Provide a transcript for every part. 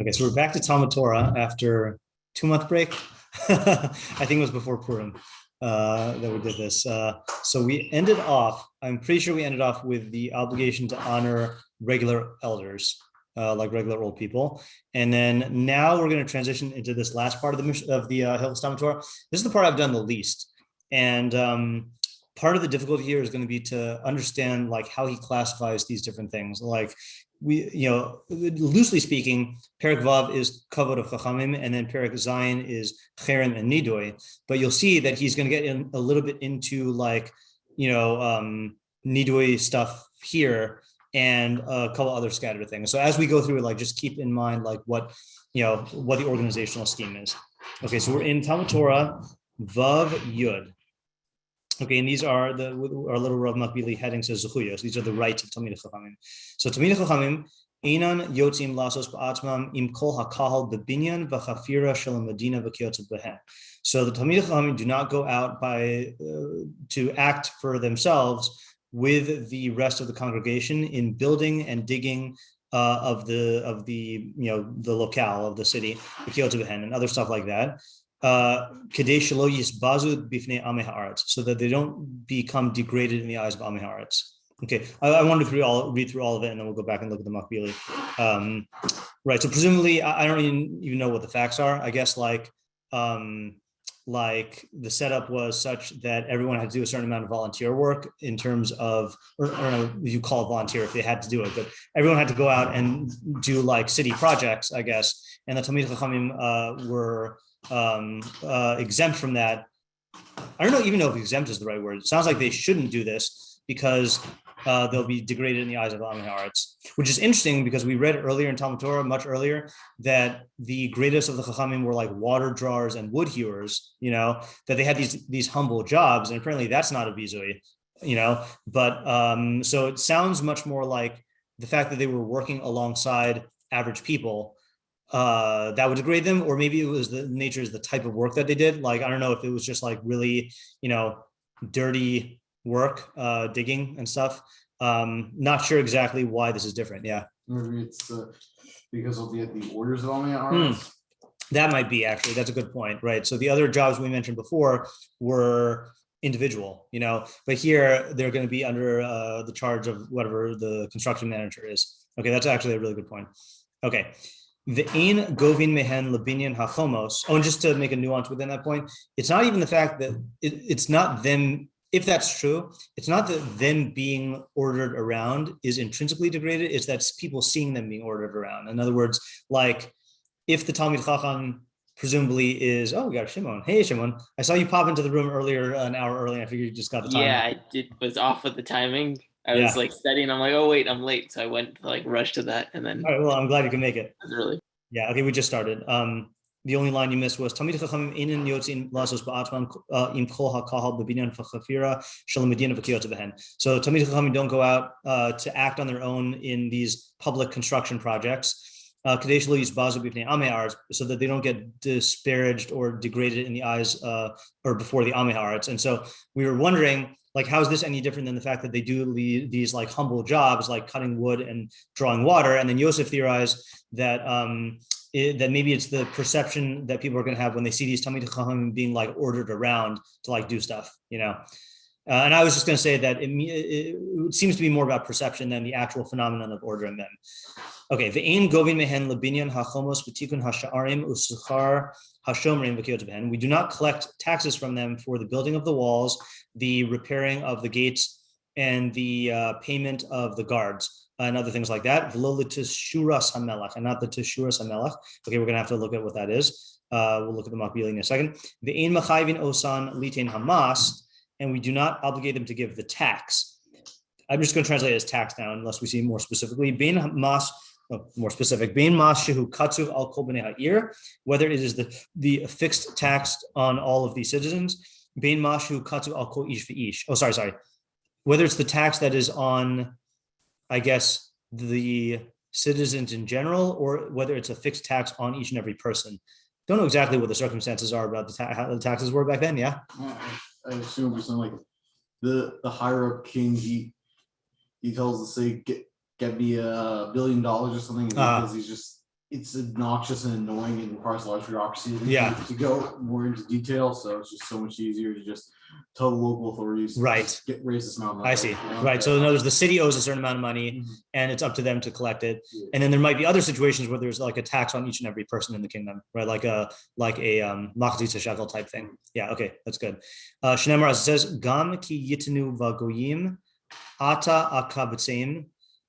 Okay, so we're back to Talmud Torah after 2-month break. I think it was before Purim that we did this. So we ended off, I'm pretty sure we ended off with the obligation to honor regular elders, like regular old people. And then now we're going to transition into this last part of the Hilchos Talmud Torah. This is the part I've done the least. And part of the difficulty here is going to be to understand like how he classifies these different things. Like loosely speaking, Perek Vav is Kavod of Chachamim, and then Perek Zayin is Cheren and Nidoi. But you'll see that he's going to get in a little bit into like, Nidoi stuff here and a couple other scattered things. So as we go through it, like just keep in mind like what the organizational scheme is. Okay, so we're in Talmud Torah Vav Yud. Okay, and these are our little Rav Makbili heading says Zechuyos. These are the rights of Talmidei Chachamim. So Talmidei Chachamim einan yotzim lasos ba'atzmam im kol hakahal bebinyan v'chafira shel medina v'kiyotz behen. So the Talmidei Chachamim do not go out to act for themselves with the rest of the congregation in building and digging of the locale of the city, v'kiyotz behen, and other stuff like that. So that they don't become degraded in the eyes of Amei Haaretz. Okay, I wanted to read through all of it, and then we'll go back and look at the Makbili. Right. So presumably, I don't even know what the facts are. I guess like the setup was such that everyone had to do a certain amount of volunteer work in terms of, or I don't know if you call it volunteer if they had to do it, but everyone had to go out and do like city projects, I guess. And the Talmidei Chachamim were exempt from that. I don't even know if exempt is the right word. It sounds like they shouldn't do this because they'll be degraded in the eyes of Amei Haaretz, which is interesting because we read earlier in Talmud Torah, much earlier, that the greatest of the Chachamim were like water drawers and wood hewers, that they had these humble jobs, and apparently that's not a bizui, but so it sounds much more like the fact that they were working alongside average people that would degrade them, or maybe it was the type of work that they did. Like, I don't know if it was just like really, dirty work, digging and stuff. Not sure exactly why this is different. Yeah. Maybe it's because of the orders of Amei Haaretz. That might be, actually. That's a good point. Right. So the other jobs we mentioned before were individual, but here they're going to be under the charge of whatever the construction manager is. Okay. That's actually a really good point. Okay. The ein govin mehen lebinyan hachomos. Oh, and just to make a nuance within that point, it's not even the fact that it's not them. If that's true, it's not that them being ordered around is intrinsically degraded. It's that people seeing them being ordered around. In other words, like if the Talmid Chacham presumably is, oh, we got Shimon. Hey, Shimon, I saw you pop into the room earlier, an hour early. I figured you just got the time. Yeah, I was off with the timing. I was like studying. I'm like, oh wait, I'm late. So I went to like rush to that, and then. All right. Well, I'm glad you can make it. Really. Yeah. Okay. We just started. The only line you missed was Talmidei Chachamim einan yotzim lasos ba'atzmam im kol hakahal bebinyan v'chafira shel medina v'kiyotz behen. So Talmidei Chachamim don't go out to act on their own in these public construction projects. Kadesh lo yisbazu b'fnei Amei Haaretz, so that they don't get disparaged or degraded in the eyes or before the Amei Haaretz. And so we were wondering, like, how is this any different than the fact that they do these like humble jobs like cutting wood and drawing water? And then Yosef theorized that that maybe it's the perception that people are going to have when they see these Talmidei Chachamim being like ordered around to like do stuff, And I was just going to say that it seems to be more about perception than the actual phenomenon of ordering them. Okay, the ein govin mehen lebinyan hachomos v'tikun hasha'arim usuchar hashomrim v'kiyotz behen. We do not collect taxes from them for the building of the walls, the repairing of the gates, and the payment of the guards. And other things like that. And not the teshuras hamelach. Okay, we're gonna have to look at what that is. We'll look at the Makbili in a second. The ein machayvin osan litain hamas, and we do not obligate them to give the tax. I'm just going to translate it as tax now, unless we see more specifically. Bein mas, more specific. Bein mas shehu katsuv al kol bnei ha'ir, whether it is the fixed tax on all of the citizens. Bein mas shehu katsuv al kol ish v'ish. Oh, sorry. Whether it's the tax that is on, I guess, the citizens in general, or whether it's a fixed tax on each and every person. Don't know exactly what the circumstances are about how the taxes were back then. Yeah. I assume it's something like the higher up king. He tells the say get me $1 billion or something because he's just it's obnoxious and annoying and requires a lot of bureaucracy to go more into detail. So it's just so much easier to just tell the local authorities, right, raise this amount of money. I see. Right. So in other words, the city owes a certain amount of money and it's up to them to collect it. And then there might be other situations where there's like a tax on each and every person in the kingdom, right? Like a machzis shekel type thing. Yeah. Okay. That's good. Shneimar, it says, Gam ki yitnu vagoyim ata akabatzim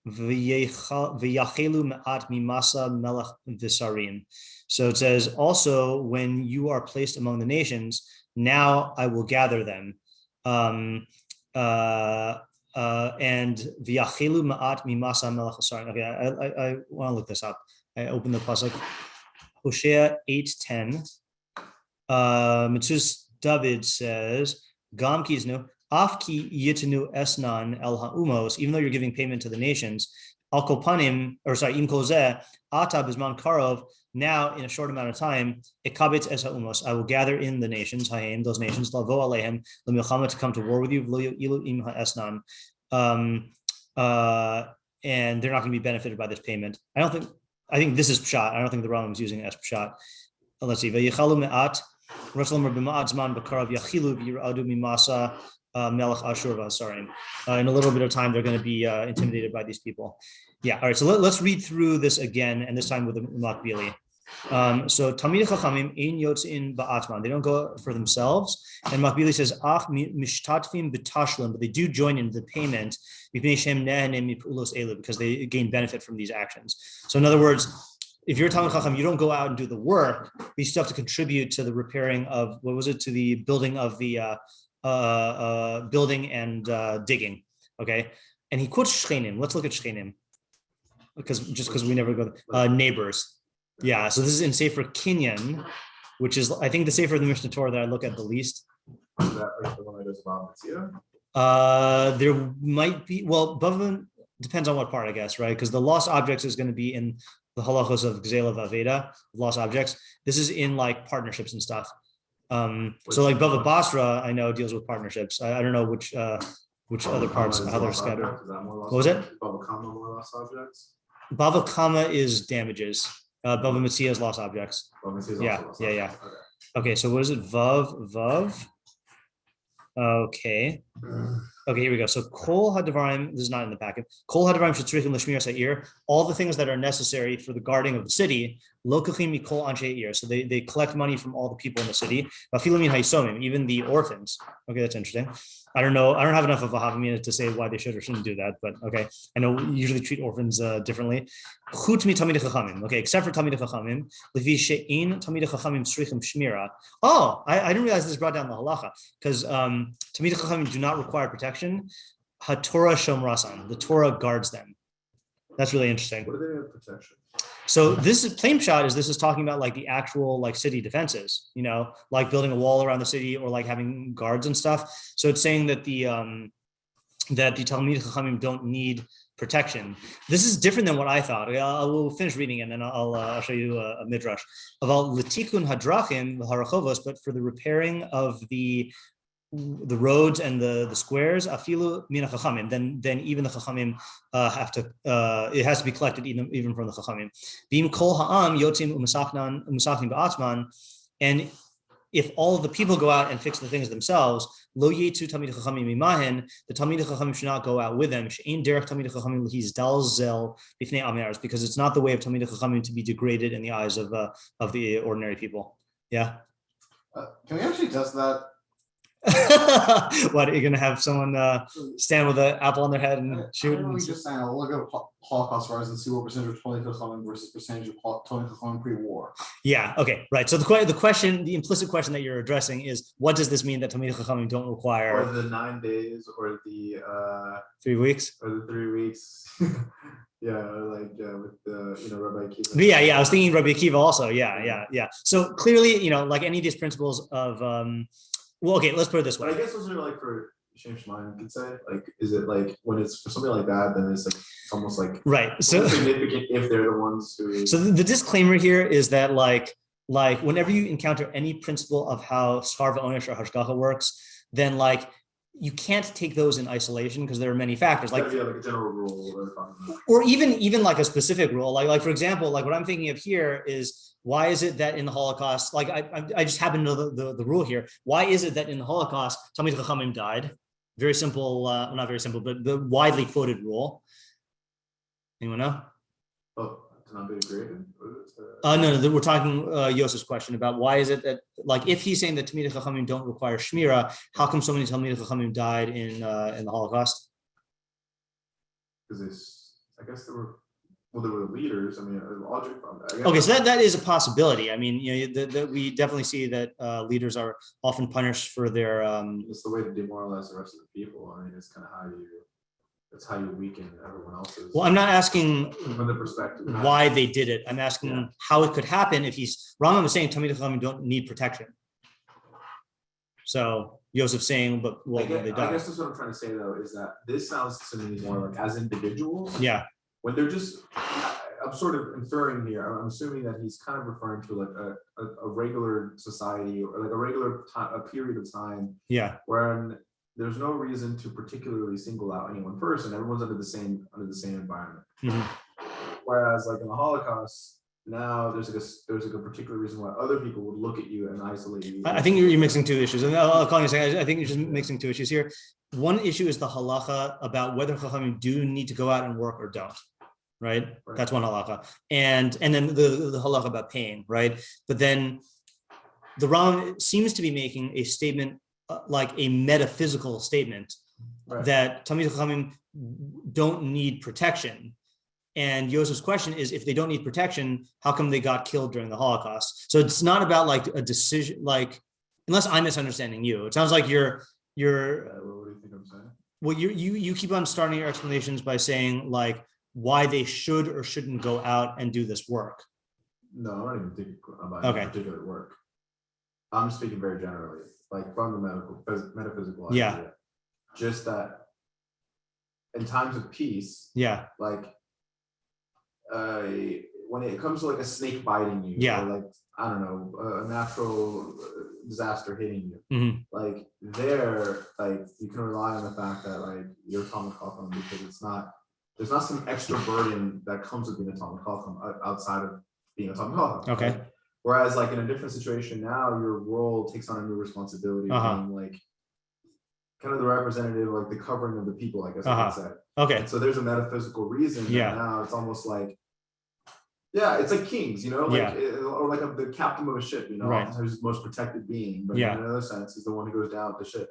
v'yachelu me'at mimasa melech v'sarim. So it says, also when you are placed among the nations, now I will gather them. And v'yachelu ma'at mimasa melech v'sarim. Okay, I want to look this up. I opened the pasuk. Hosea 8:10. Mitzvus David says, Gam kiznu. Afki yitnu esnan el ha'umos, even though you're giving payment to the nations, al kopanim, or sorry, im kolzeh, ata bizman karov, now in a short amount of time, ekabetz es ha'umos, I will gather in the nations, haim, those nations, lavo alehem, l'milchama, to come to war with you, v'lo ilu im ha'esnan, and they're not going to be benefited by this payment. I think this is pshat. I don't think the Rambam is using it as pshat. Let's see, v'yichalu me'at, Rasulullah b'ma'at zman b'karav yachilu v'yiradu mimasa, Melech Ashur v'Hasarim. In a little bit of time, they're going to be intimidated by these people. Yeah. All right. So let's read through this again, and this time with the Makbili. So Talmidei Chachamim ein yotzin ba'atman. They don't go for themselves. And Makbili says, Ach mishtatfim b'tashlim, but they do join in the payment because they gain benefit from these actions. So in other words, if you're a Talmidei Chacham, you don't go out and do the work, but you still have to contribute to the repairing of, to the building of the building and digging. Okay, and he quotes shchenim. Let's look at shchenim because we never go neighbors. Yeah, so this is in Sefer Kinian, which is I think the Sefer of the Mishnah Torah that I look at the least. Is that like the one that goes about Mitzvah? There might be, well, Bavman depends on what part, I guess, right? Because the lost objects is going to be in the halachos of Gzela Vaveda, lost objects. This is in like partnerships and stuff. So like Bava Basra, I know deals with partnerships. I don't know which other parts, how they're scattered. What was it? Bava Kama more lost objects? Bava Kama is damages. Bava Metzia is lost objects. Yeah. Okay, so what is it? Vav. Okay, here we go. So Kol Hadavarim, this is not in the packet. Kol Hadavarim shetzrichim l'shmiras ha'ir. All the things that are necessary for the guarding of the city. Lokachim mikol anshe ha'ir. So they collect money from all the people in the city. Vafilim min haisomim, even the orphans. Okay, that's interesting. I don't know. I don't have enough of a havamina to say why they should or shouldn't do that, but okay. I know we usually treat orphans differently. Chut mi Talmidei Chachamim. Okay, except for Talmidei Chachamim. Levi she'in Talmidei Chachamim tzrichim shmira. Oh, I didn't realize this brought down the halacha because Talmidei Chachamim do not require protection. HaTorah shomrasan. The Torah guards them. That's really interesting. What do they have protection? So this is plain shot is this is talking about like the actual like city defenses, like building a wall around the city or like having guards and stuff. So it's saying that the Talmidei Chachamim don't need protection. This is different than what I thought. We'll finish reading it and then I'll show you a midrash about l'tikun hadrachim v'harachovos, but for the repairing of the roads and the squares, afilu mina chachamim, then even the chachamim have to, it has to be collected even from the chachamim. B'im kol ha'am yotzim u'masachnin ba'atzman, and if all of the people go out and fix the things themselves, lo yetzu Talmidei Chachamim mimahen, the Talmidei Chachamim should not go out with them. She'ein derech Talmidei Chachamim he's dalzel b'fnei ameres, because it's not the way of Talmidei Chachamim to be degraded in the eyes of the ordinary people. Yeah. Can we actually test that? What, are you gonna have someone stand with an apple on their head and shoot? We just look at Holocaust rise and see what percentage of Talmidei Chachamim versus percentage of Talmidei Chachamim pre-war. Yeah. Okay. Right. So the implicit question that you're addressing is, what does this mean that Talmidei Chachamim don't require? Or the 9 days, or the 3 weeks, or the 3 weeks. Yeah, like with the Rabbi Akiva. Yeah. I was thinking Rabbi Akiva also. Yeah. So clearly, like any of these principles of well, okay, let's put it this way. But I guess those are like for Shem Shemaim, you could say. Like, is it like when it's for something like that, then it's like almost like right. So significant if they're the ones who. So the disclaimer here is that like whenever you encounter any principle of how Schar v'Onesh or Hashgacha works, then like you can't take those in isolation because there are many factors. Like, like a general rule, or even like a specific rule. Like for example, like what I'm thinking of here is, why is it that in the Holocaust, like I just happen to know the rule here. Why is it that in the Holocaust, Talmidei Chachamim died? Very simple, not very simple, but the widely quoted rule. Anyone know? Oh, to not be degraded? No, we're talking Yosef's question about why is it that, like, if he's saying that Talmidei Chachamim don't require shmira, how come so many Talmidei Chachamim died in the Holocaust? Because I guess they were the leaders. I mean, logic. Okay, so that is a possibility. I mean, we definitely see that leaders are often punished for their. It's the way to demoralize the rest of the people. I mean, it's kind of how you weaken everyone else's. Well, I'm not asking from the perspective why they did it. I'm asking how it could happen if Rambam is saying Talmidei Chachamim don't need protection. So Yosef's saying, but well, they die. I guess that's what I'm trying to say though, is that this sounds to me more like as individuals. Yeah. When they're just, I'm sort of inferring here. I'm assuming that he's kind of referring to like a regular society or like a regular time, a period of time. Yeah. Wherein there's no reason to particularly single out any one person. Everyone's under the same environment. Mm-hmm. Whereas like in the Holocaust, now there's like a particular reason why other people would look at you and isolate you. I think you're mixing two issues, and I'll call you a second. I think you're just mixing two issues here. One issue is the halacha about whether Chachamim do need to go out and work or don't. Right? That's one halacha, and then the halacha about paying, right? But then the Rambam seems to be making a statement, like a metaphysical statement, that Talmidei Chachamim don't need protection. And Yosef's question is, if they don't need protection, how come they got killed during the Holocaust? So it's not about like a decision, like, unless I'm misunderstanding you. It sounds like you're. What do you think I'm saying? Well, you keep on starting your explanations by saying like why they should or shouldn't go out and do this work. No, I'm not even thinking about any particular work. I'm speaking very generally, like from the metaphysical idea. Just that in times of peace, like when it comes to like a snake biting you, or like, I don't know, a natural disaster hitting you, like there, like you can rely on the fact that like you're Talmidei Chacham, because there's not some extra burden that comes with being a Talmidei Chacham outside of being a Talmidei Chacham. Okay. Right? Whereas like in a different situation now, your role takes on a new responsibility of being like kind of the representative, like the covering of the people, I guess I would say. Okay. And so there's a metaphysical reason that now it's almost like, it's like kings, you know, like or like the captain of a ship, you know, who's the most protected being, but in another sense, he's the one who goes down with the ship.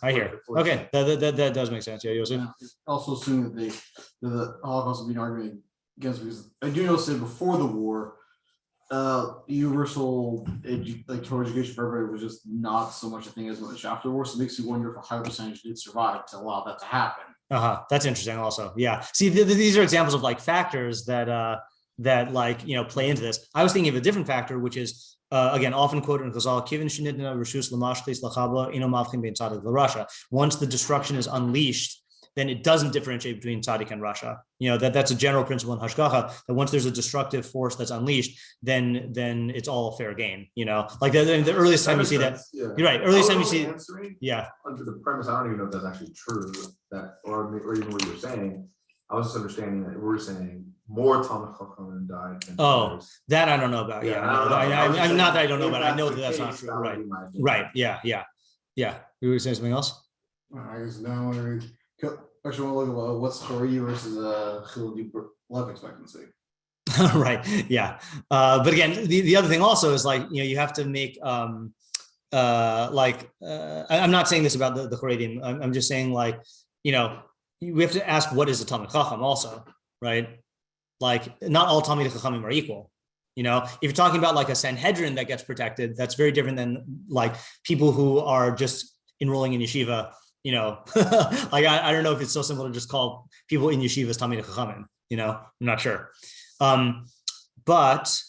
I hear. Okay, that does make sense. Yeah, Yosef. Also assume that the Holocaust will be an argument against, because I do notice that before the war, universal Torah education for everybody was just not so much a thing as much after the war. So it makes you wonder if a higher percentage did survive to allow that to happen. That's interesting. Also, See, these are examples of like factors that like play into this. I was thinking of a different factor, which is again often quoted in Chazal: "Kivin shenidna reshus l'mashlis l'chabla ino mavchin bein tzaddik l'rasha." Once the destruction is unleashed, then it doesn't differentiate between tzaddik and rasha. That's a general principle in hashgacha, that once there's a destructive force that's unleashed, then it's all fair game. Like the earliest time you see that. You're right. Earliest time you see. Under the premise, I don't even know if that's actually true. That or even what you're saying. I was just understanding that we're saying more Talmidei Chachamim died than others. That I don't know about. I'm not that I don't know, but I know that's not true. Right. Yeah. You were saying something else? I guess now actually want to look at what's Chari versus life expectancy. Right. Yeah. But again, the other thing also is like you have to make I'm not saying this about the Charedim. I'm just saying like we have to ask what is a Talmidei Chacham also, right? Like not all Talmidei Chachamim are equal. If you're talking about like a Sanhedrin that gets protected, that's very different than like people who are just enrolling in yeshiva. Like I don't know if it's so simple to just call people in yeshivas Talmidei Chachamim. I'm not sure. But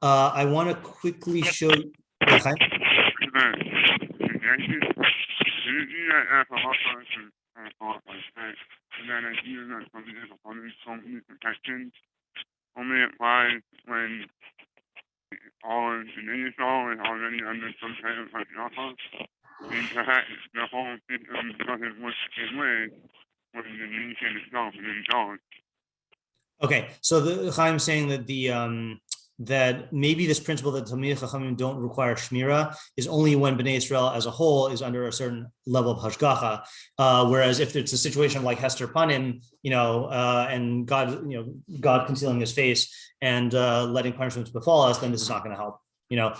I want to quickly show you. Only applies when all is initial and already under some kind of halacha. and perhaps the whole system doesn't work his way when the nation itself is in charge. Okay, so the Chaim saying that that maybe this principle that Talmidei Chachamim don't require shmira is only when Bnei Israel as a whole is under a certain level of hashgacha, whereas if it's a situation like Hester Panim, and God concealing His face and letting punishments befall us, then this is not going to help.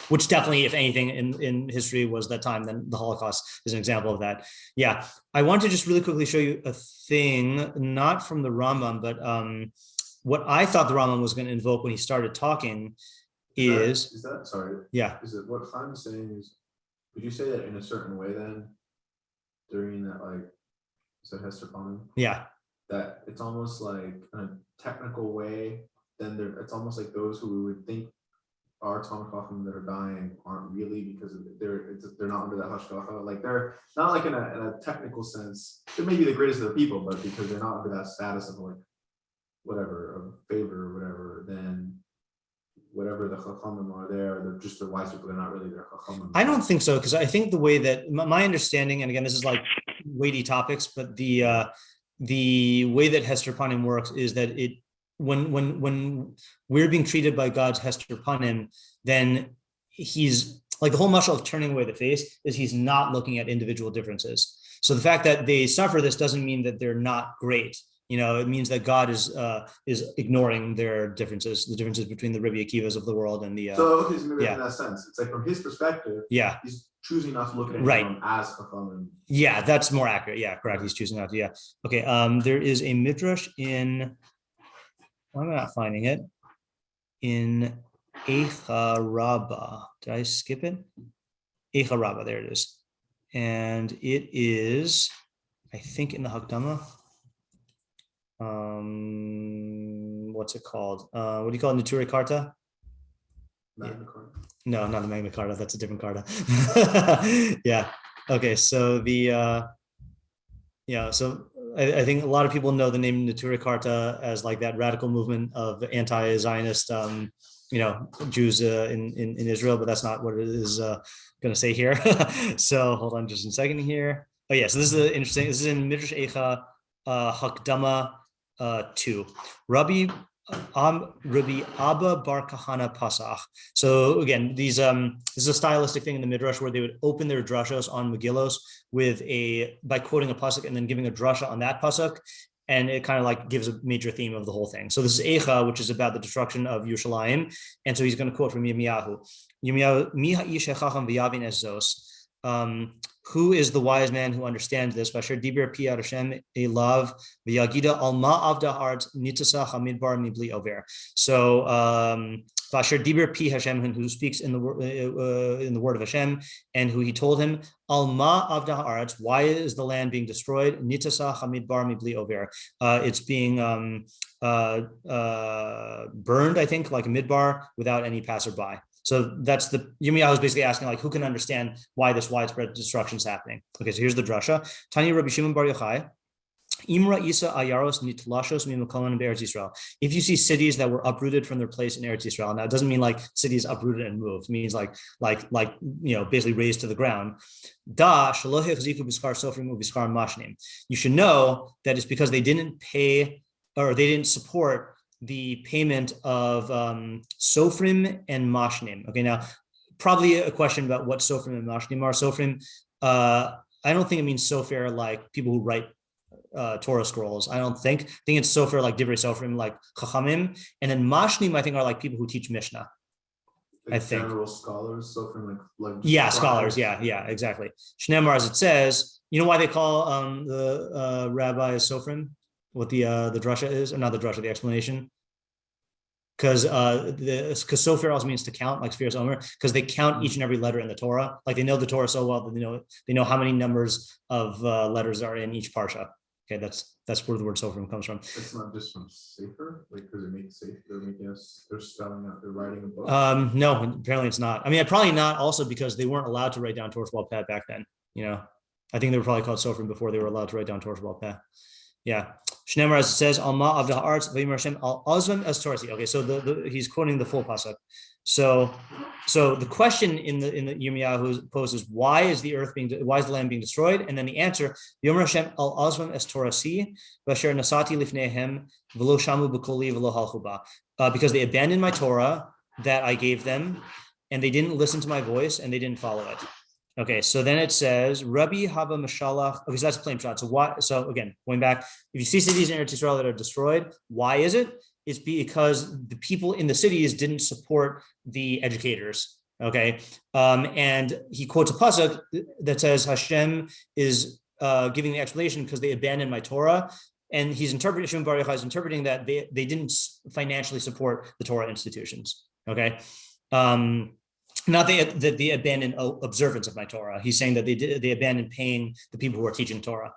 Which definitely, if anything, in history was that time, then the Holocaust is an example of that. Yeah, I want to just really quickly show you a thing, not from the Rambam, but what I thought the Rambam was going to invoke when he started talking is that sorry? Yeah. Is it what Chaim is saying is? Would you say that in a certain way then, during that Hester Panim? Yeah. That it's almost like in a technical way. Then it's almost like those who we would think are Talmid Chachamim that are dying aren't really, because they're not under that hashgacha. Like they're not like in a technical sense. They may be the greatest of the people, but because they're not under that status of whatever, of favor or whatever, then whatever the Chachamim are there, they're just the wise people. They're not really their Chachamim. I don't think so, because I think the way that my understanding, and again, this is like weighty topics, but the way that Hester Panim works is that when we're being treated by God's Hester Panim, then he's like the whole mashal of turning away the face is he's not looking at individual differences. So the fact that they suffer this doesn't mean that they're not great. It means that God is ignoring their differences, the differences between the Rabbi Akivas of the world and the. So maybe in that sense, it's like from his perspective. Yeah. He's choosing not to look at it as Chachamim. Yeah, that's more accurate. Yeah, correct. He's choosing not to. Yeah. Okay. There is a midrash in. I'm not finding it. In Eicha Rabbah. Did I skip it? Eicha Rabbah. There it is, and it is, I think, in the Hakdama. What's it called? What do you call it? Nature Carta? Magna Carta. No, not the Magna Carta. That's a different Carta. Yeah. Okay. So so I think a lot of people know the name Nature Carta as like that radical movement of anti-Zionist, Jews in Israel, but that's not what it is going to say here. So hold on just a second here. Oh yeah. So this is interesting. This is in Midrash Eicha Hakdama 2. Rabbi Abba Bar Kahana Pasach. So again, this is a stylistic thing in the Midrash where they would open their drashos on Megillos by quoting a pasuk and then giving a drasha on that pasuk, and it kind of like gives a major theme of the whole thing. So this is Eicha, which is about the destruction of Yerushalayim, and so he's going to quote from Yirmiyahu. Yirmiyahu, Mi ha'ish hachacham v'yavin es zos. Who is the wise man who understands this? Vasher dibir pi Hashem elav v'yagida al ma avda hart nitasa hamidbar mibli over. So Vasher dibir pi Hashem, who speaks in the word of Hashem, and who he told him al ma avda hart. Why is the land being destroyed? Nitasa hamidbar mibli over. It's being burned, I think, like a midbar without any passerby. So that's Yirmiyahu is basically asking, like, who can understand why this widespread destruction is happening? Okay, so here's the drasha. Tani Rabbi Shimon Bar Yochai, Imra Isa Ayaros Nitlashos Mimakoman Eretz Yisrael. If you see cities that were uprooted from their place in Eretz Yisrael, now it doesn't mean like cities uprooted and moved. It means like basically razed to the ground. Da Shaloh Chziku Biskar Sofrim Ubiskar Mashnim. You should know that it's because they didn't pay or they didn't support the payment of sofrim and mashnim. Okay, now probably a question about what sofrim and mashnim are. Sofrim, I don't think it means sofer like people who write Torah scrolls. I think it's sofer like divrei sofrim, like chachamim, and then mashnim I think are like people who teach Mishnah. Like I think general scholars, sofrim like scholars. Yeah, exactly. Shneimar, as it says, you know why they call the rabbis sofrim? What the drasha is, or not the drasha, the explanation, because sofer also means to count, like Spheres Omer, because they count each and every letter in the Torah. Like they know the Torah so well that they know how many numbers of letters are in each parsha. Okay, that's where the word sofer comes from. It's not just from sefer, like because it makes safer. They're spelling out, they're writing a book. No, apparently it's not. I mean, probably not. Also because they weren't allowed to write down Torah Shebal Peh back then. I think they were probably called sofer before they were allowed to write down Torah Shebal Peh. Yeah. Shnemar, as it says, Alma of the arts, Vayimar Hashem al Azvan as Torasi. Okay, so he's quoting the full pasuk. So the question in the Yirmiyahu poses, why is the land being destroyed? And then the answer, Yomer Hashem al Azvan as Torasi, Vasher Nasati Lifnehem, Velo Shamu Bukoli, Velo Halchuba. Because they abandoned my Torah that I gave them, and they didn't listen to my voice, and they didn't follow it. Okay, so then it says, Rabbi Hava Mashalach. Okay, so that's a plain shot. So why? So again, going back, if you see cities in Eretz Yisrael that are destroyed, why is it? It's because the people in the cities didn't support the educators. Okay, and he quotes a pasuk that says Hashem is giving the explanation because they abandoned my Torah, and he's interpreting. Shimon Bar Yochai is interpreting that they didn't financially support the Torah institutions. Okay. Not that they abandoned observance of my Torah. He's saying that they abandoned paying the people who are teaching Torah.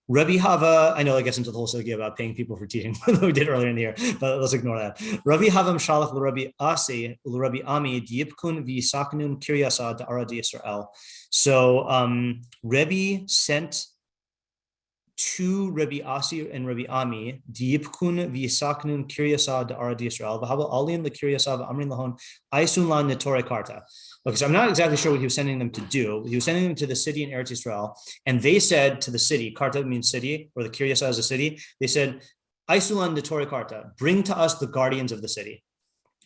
Rabbi Hava, I know that gets into the whole sugya about paying people for teaching that we did earlier in the year, but let's ignore that. Rabbi Hava Shalach Rabbi Asi Rabbi Ami Diyipkun v'Yisaknun Kiryasa Da'ara Yisrael. So Rabbi sent to Rabbi Asi and Rabbi Ami, Diyipkun v'Yisaknun Kiryasa Da'ara Yisrael, v'Hava Alin l'Kiryasa v'Amrin lahon Aisun la Netore Karta. Okay, so I'm not exactly sure what he was sending them to do. He was sending them to the city in Eretz Yisrael, and they said to the city, Karta means city, or the Kiryasa is a city. They said, Aisun la Netore Karta, bring to us the guardians of the city.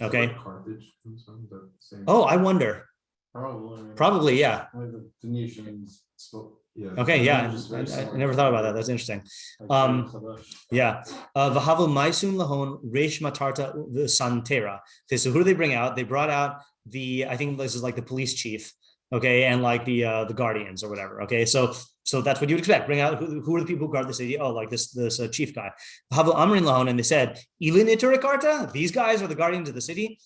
Okay. Carthage comes from the same. Oh, I wonder. Probably, yeah. Like the Phoenicians spoke. Yeah. Okay, yeah, I never thought about that. That's interesting. Yeah. Vahavu Maisun Lahon Reish Matarta Santera. Okay, so who do they bring out? They brought out I think this is like the police chief, okay, and like the guardians or whatever. Okay, so that's what you would expect. Bring out who are the people who guard the city? Oh, like this chief guy. Vahavu Amrin Lahon, and they said, Ilin Iture Karta, these guys are the guardians of the city.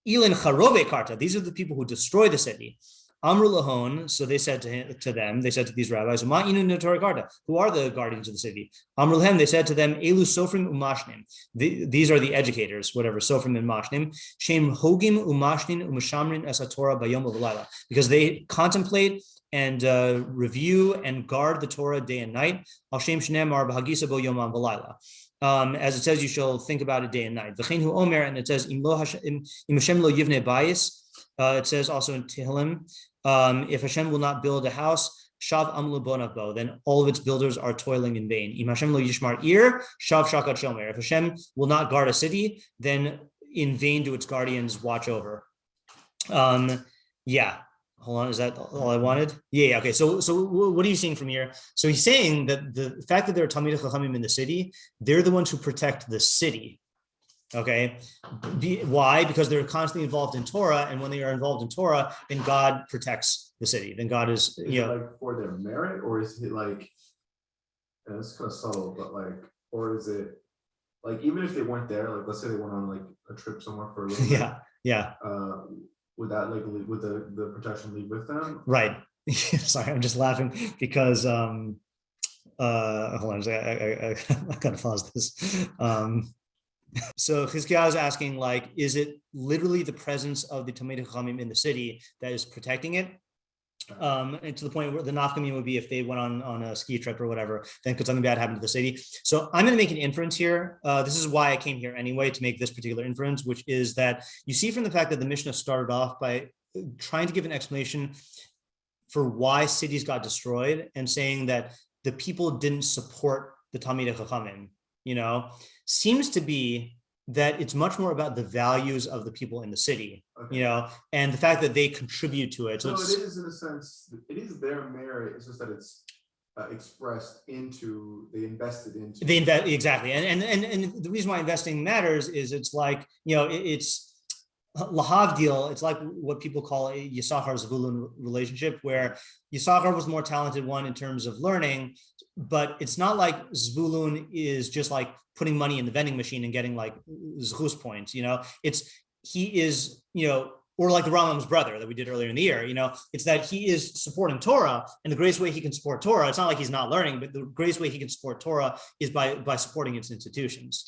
Ilin Charove Karta, these are the people who destroy the city. Amru Lahon, so they said to them, they said to these rabbis, Ma iyun Torah Karta, who are the guardians of the city? Amru Lahem, they said to them, Elu Sofrim Umashnim, these are the educators, whatever, Sofrim and Mashnim, Shem Hogim Umashnin Umashamrin Esa Torah Bayom V'Layla, because they contemplate and review and guard the Torah day and night. Al Shem Shneim Ar B'Hagisa Bo Yomam V'Layla. As it says, you shall think about it day and night. V'chein hu Omer, and it says, Im Hashem lo yivnei bayis. It says also in Tehillim, if Hashem will not build a house, shav amlu bonav bo, then all of its builders are toiling in vain. Im Hashem lo yishmar ir, shav shakat shomer. If Hashem will not guard a city, then in vain do its guardians watch over. Yeah. Hold on, is that all I wanted? Yeah, okay. So what are you seeing from here? So he's saying that the fact that there are Talmidei Chachamim in the city, they're the ones who protect the city. Okay, why? Because they're constantly involved in Torah, and when they are involved in Torah, then God protects the city. Then God is like for their merit, or is it like, and it's kind of subtle, but like, or is it like even if they weren't there, like let's say they went on like a trip somewhere for a little bit, would that like would the protection leave with them? Right. Sorry, I'm just laughing because hold on, I gotta pause this. So Chizkiah is asking, like, is it literally the presence of the Talmidei Chachamim in the city that is protecting it? And to the point where the nafkamim would be if they went on a ski trip or whatever, then could something bad happen to the city? So I'm going to make an inference here. This is why I came here anyway, to make this particular inference, which is that you see from the fact that the Mishnah started off by trying to give an explanation for why cities got destroyed and saying that the people didn't support the Talmidei Chachamim, seems to be that it's much more about the values of the people in the city, and the fact that they contribute to it. So it is, in a sense, it is their merit. It's just that it's expressed into, they invested into. They invest, exactly, and the reason why investing matters is it's like it's lahavdil. It's like what people call a Yisachar Zvulun relationship, where Yisachar was more talented one in terms of learning, but it's not like Zvulun is just like putting money in the vending machine and getting like zchus points. He is, or like the Rambam's brother that we did earlier in the year. It's that he is supporting Torah, and the greatest way he can support Torah, it's not like he's not learning, but the greatest way he can support Torah is by supporting its institutions.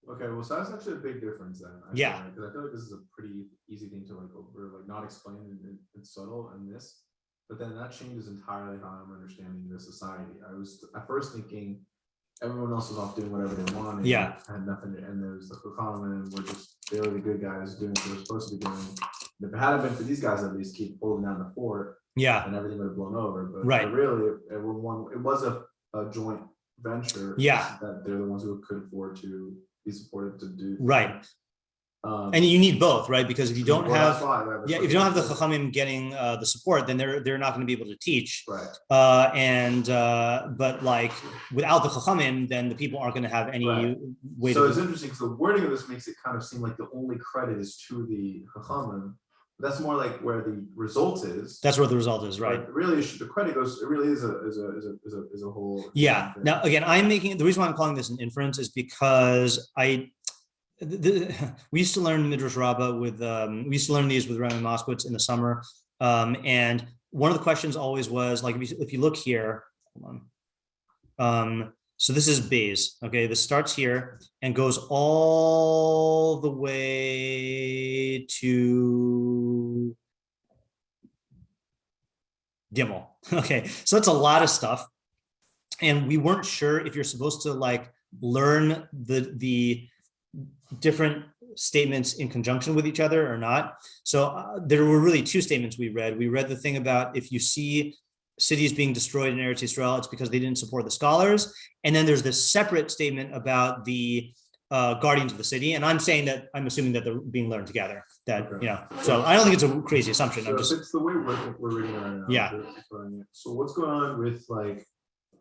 Okay, well, so that's actually a big difference then. Yeah, because I feel like this is a pretty easy thing to not explain and subtle in this, but then that changes entirely how I'm understanding the society. I was at first thinking everyone else was off doing whatever they wanted. Yeah. Had nothing, and there was the Chachamim, and they were the good guys doing what they were supposed to be doing. And if it hadn't been for these guys, at least keep holding down the fort, and everything would have blown over. But really, it was a joint venture. That they're the ones who could afford to be supported to do. Right. And you need both, right? Because if you don't have, if you don't have the Chachamim getting the support, then they're not going to be able to teach. Right. But like without the Chachamim, then the people aren't going to have any way. So it's interesting because the wording of this makes it kind of seem like the only credit is to the Chachamim. That's more like where the result is. That's where the result is, right? But really, the credit goes. It really is a whole. Yeah. Thing. Now, again, the reason why I'm calling this an inference is because we used to learn Midrash Rabbah we used to learn these with Rambam Bekius in the summer, and one of the questions always was like, if you look here, hold on. So this is Bays. Okay, this starts here and goes all the way to Gimel. Okay, so that's a lot of stuff, and we weren't sure if you're supposed to like learn the different statements in conjunction with each other or not. So there were really two statements we read. We read the thing about if you see cities being destroyed in Eretz Yisrael, it's because they didn't support the scholars. And then there's this separate statement about the guardians of the city. And I'm assuming that they're being learned together. So I don't think it's a crazy assumption. So it's the way we're reading it right now. Yeah. So what's going on with like,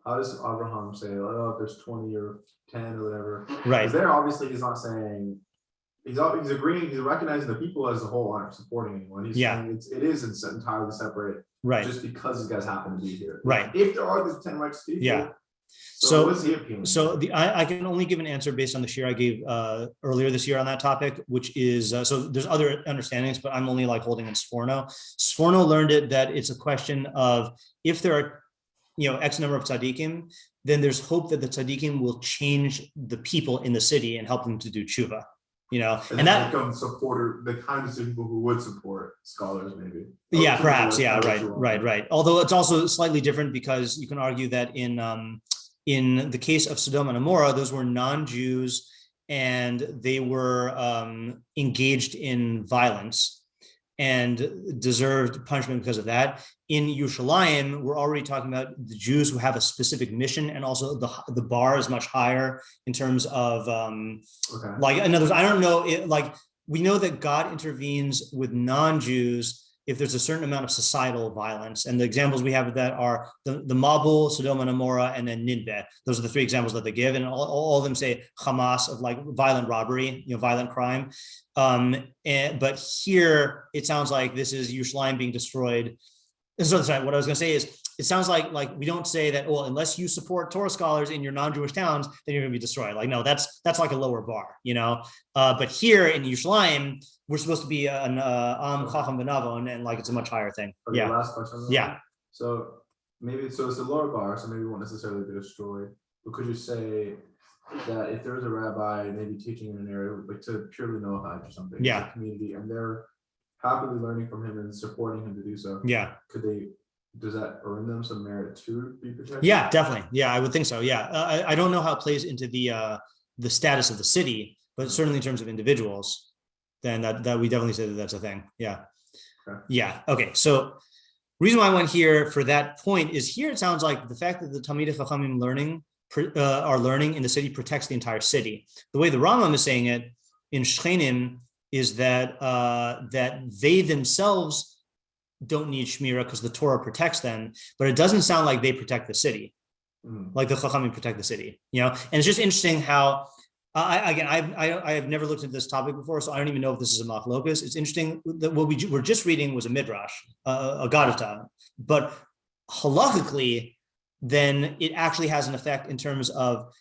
how does Abraham say, oh, if there's 20 or 10 or whatever? Right. Because there, obviously, he's not saying, he's agreeing, he's recognizing the people as a whole aren't supporting anyone. He's saying it is entirely separate, just because these guys happen to be here. Right. If there are these 10 righteous people. Yeah. So what's the opinion? So I can only give an answer based on the shiur I gave earlier this year on that topic, which is, so there's other understandings, but I'm only like holding in Sforno. Sforno learned it that it's a question of if there are X number of tzaddikim, then there's hope that the tzaddikim will change the people in the city and help them to do tshuva, and that become supporter, the kinds of people who would support scholars, maybe. Yeah, perhaps. Yeah, right. Although it's also slightly different because you can argue that in the case of Sodom and Gomorrah, those were non-Jews and they were engaged in violence and deserved punishment because of that. In Yerushalayim, we're already talking about the Jews who have a specific mission, and also the bar is much higher in terms of like, in other words, I don't know, we know that God intervenes with non-Jews if there's a certain amount of societal violence. And the examples we have of that are the Mabul, Sodom and Gomorrah, and then Nineveh. Those are the three examples that they give. And all of them say Hamas, of like violent robbery, violent crime. But here it sounds like this is Yerushalayim being destroyed. So sorry, what I was going to say is, it sounds like we don't say that, well, unless you support Torah scholars in your non-Jewish towns, then you're going to be destroyed. Like, no, that's like a lower bar, But here in Yerushalayim, we're supposed to be an am chacham v'navon, and like it's a much higher thing. Okay, yeah. Last question. Yeah. So it's a lower bar, so maybe it won't necessarily be destroyed. But could you say that if there was a rabbi maybe teaching in an area like to purely Noahide or something, yeah, community, and they're happily learning from him and supporting him to do so, yeah, does that earn them some merit to be protected? Yeah, definitely. Yeah, I would think so. Yeah, I don't know how it plays into the status of the city, but certainly in terms of individuals, then that we definitely say that that's a thing. Yeah. Okay. Yeah. Okay. So reason why I went here for that point is here it sounds like the fact that the Talmidei Chachamim are learning in the city protects the entire city. The way the Rambam is saying it in Shkenen is that that they themselves don't need Shmira because the Torah protects them, but it doesn't sound like they protect the city, like the Chachamim protect the city, And it's just interesting how, I have never looked at this topic before, so I don't even know if this is a machlokas. It's interesting that what we were just reading was a midrash, a gadata, but halachically, then it actually has an effect in terms of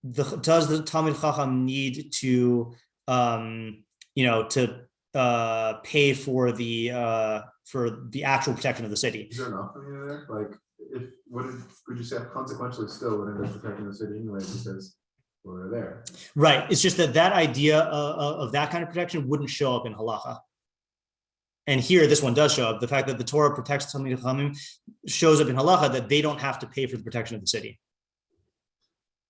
does the Talmid Chacham need to, pay for the actual protection of the city. Is there enough in there? Like, could you say consequentially still would end up protecting the city anyway because we're there? Right. It's just that idea of that kind of protection wouldn't show up in halacha. And here, this one does show up. The fact that the Torah protects Talmidei Chachamim shows up in halacha that they don't have to pay for the protection of the city.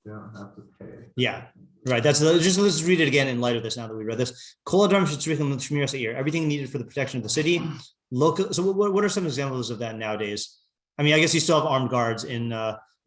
They don't have to pay. Yeah, right. That's let's read it again in light of this. Now that we read this, everything needed for the protection of the city. Local. So what are some examples of that nowadays? I mean, I guess you still have armed guards in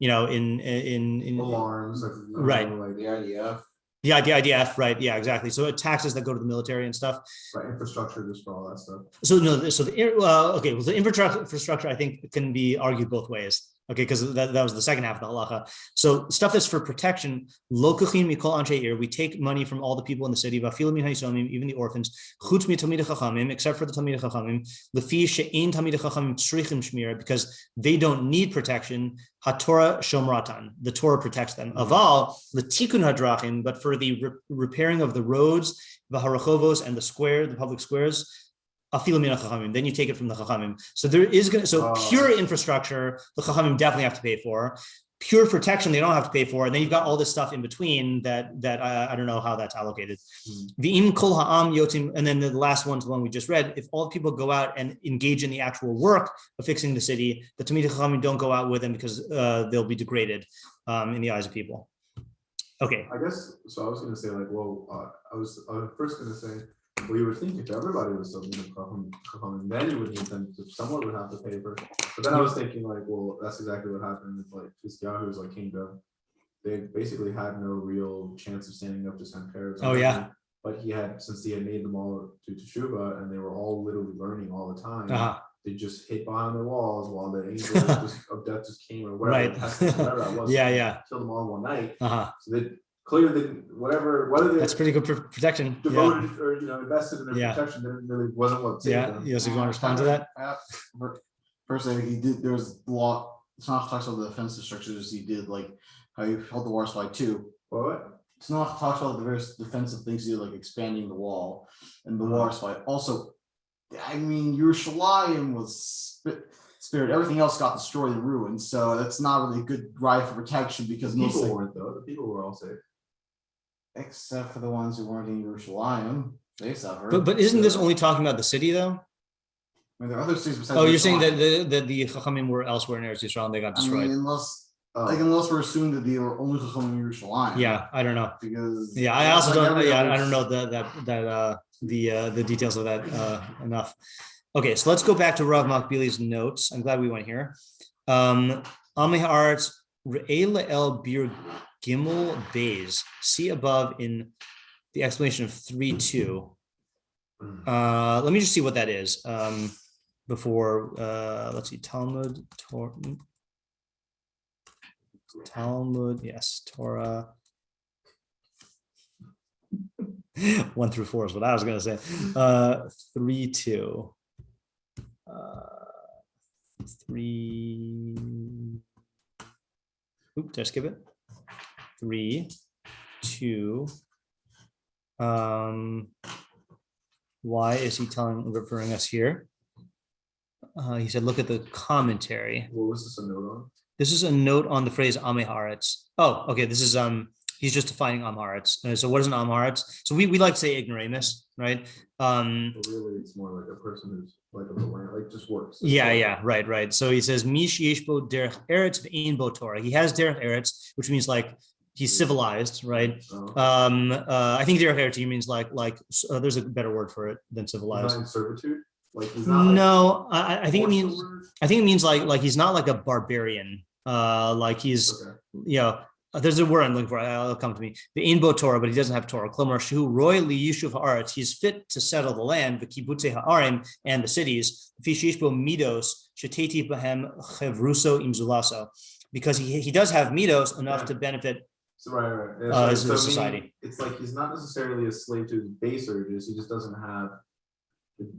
in alarms, like, right, like the IDF. Yeah, the IDF, right? Yeah, exactly. So taxes that go to the military and stuff. Right, infrastructure, just for all that stuff. So no, so the okay, well, the infrastructure I think can be argued both ways. Okay, because that was the second half of the halacha. So stuff that's for protection, we take money from all the people in the city, even the orphans, except for the Talmidei Chachamim, because they don't need protection. Torah shomratan, the Torah protects them. Aval l'tikun hadrachim, but for the repairing of the roads, the harachovos and the public squares. Then you take it from the Chachamim. So there is pure infrastructure, the Chachamim definitely have to pay for. Pure protection, they don't have to pay for. And then you've got all this stuff in between that I don't know how that's allocated. V'im kol ha'am yotim, and then the last one, the one we just read, if all people go out and engage in the actual work of fixing the city, the Talmidei Chachamim don't go out with them because they'll be degraded in the eyes of people. Okay. I guess, so I was going to say, like, well, I was first going to say, well, you would think if everybody was still being Chachamim, then you would need them to, someone would have to pay for it. But then I was thinking, like, well, that's exactly what happened with, like, Yahoo's like kingdom. They basically had no real chance of standing up to Sanker's. Oh yeah. But since he had made them all to Teshuva, and they were all literally learning all the time, they just hid behind the walls while the angels of death just came or whatever, whatever that was. Yeah. Killed them all in one night. So they clearly whether that's pretty good protection. Devoted or invested in their protection, there really wasn't what saved them. Yes, you want to respond to that? First thing he did, there was a lot. It's not talks about the defensive structures he did, like how he held the war supply too. What? It's not talks about the various defensive things he did, like expanding the wall and the water supply. Also, I mean, Yerushalayim was spared. Everything else got destroyed and ruined, so that's not really a good right for protection because the people weren't though. The people were all safe, except for the ones who weren't in Yerushalayim. They suffered. But isn't this only talking about the city though? I mean, there are other cities besides. Oh, you're saying that the Chachamim were elsewhere in Eretz Yisrael and they got destroyed. I mean, unless we're assuming that they were only Chachamim in Yerushalayim. Yeah, I don't know. Because I also don't. Yeah, I don't know the details of that enough. Okay, so let's go back to Rav Makbili's notes. I'm glad we went here. Amei haaretz re'ei le'el bir gimel beis. See above in the explanation of 3:2. Let me just see what that is. Before let's see, Talmud Torah. Talmud, yes, Torah. 1 through 4 is what I was going to say. 3:2. 3. Oop, did I skip it? 3:2. Why is he referring us here? He said, look at the commentary. What was this a note on? This is a note on the phrase Amei haaretz. Oh, okay. This is he's just defining Am haaretz. So what is an Am haaretz? So we like to say ignoramus, right? But really, it's more like a person who's like just works. Yeah, right. So he says Mish yesh bo derech eretz ve'ein bo Torah. He has derech eretz, which means like he's civilized, right? I think derech eretz means like there's a better word for it than civilized. Not in servitude. Like he's not. No, I think it means. I think it means like he's not like a barbarian. Like he's there's a word I'm looking for. It'll come to me. The inbo Torah, but he doesn't have Torah. Klomar shu royally yishuv haaretz. He's fit to settle the land, the kibbutze haarim and the cities. Fishishbo midos sheteti bahem chevruso imzulaso, because he does have midos enough to benefit. Right. Yeah, his society. It's like he's not necessarily a slave to his base urges. He just doesn't have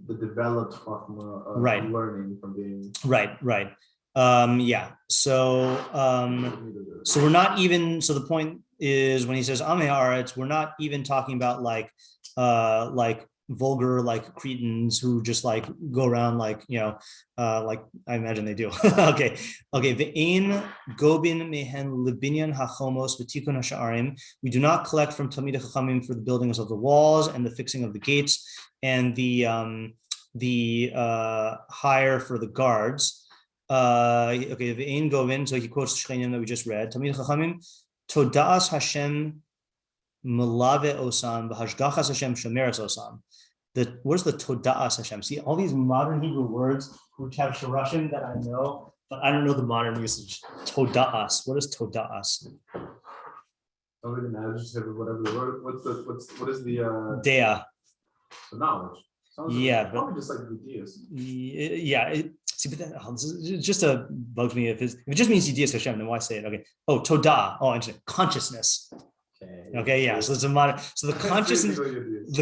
the developed learning from being right. So we're not even, so the point is when he says Amei haaretz, we're not even talking about like vulgar like Cretans who just like go around like I imagine they do. okay ve'ein gobin mehen libinyan hachomos v'tikun hasha'arim. We do not collect from Talmidei Chachamim for the buildings of the walls and the fixing of the gates and the hire for the guards. Ve'ein gobin, so he quotes Shkenen that we just read. Talmidei Chachamim Todas Hashem Malave Osam, V'hashgachas Hashem Shomeres Osam. Where's the Todas Hashem? See, all these modern Hebrew words which have shorashim that I know, but I don't know the modern usage. Todas. What is Todas? Something an adjective or whatever. What is the Dea. The knowledge? Yeah, probably just like the ideas. Yeah. See, but that just bugs me. If it just means Yedias Hashem, then why say it? Okay. Oh, Todah. Oh, interesting. Consciousness. Okay. Yeah. So it's a modern. So the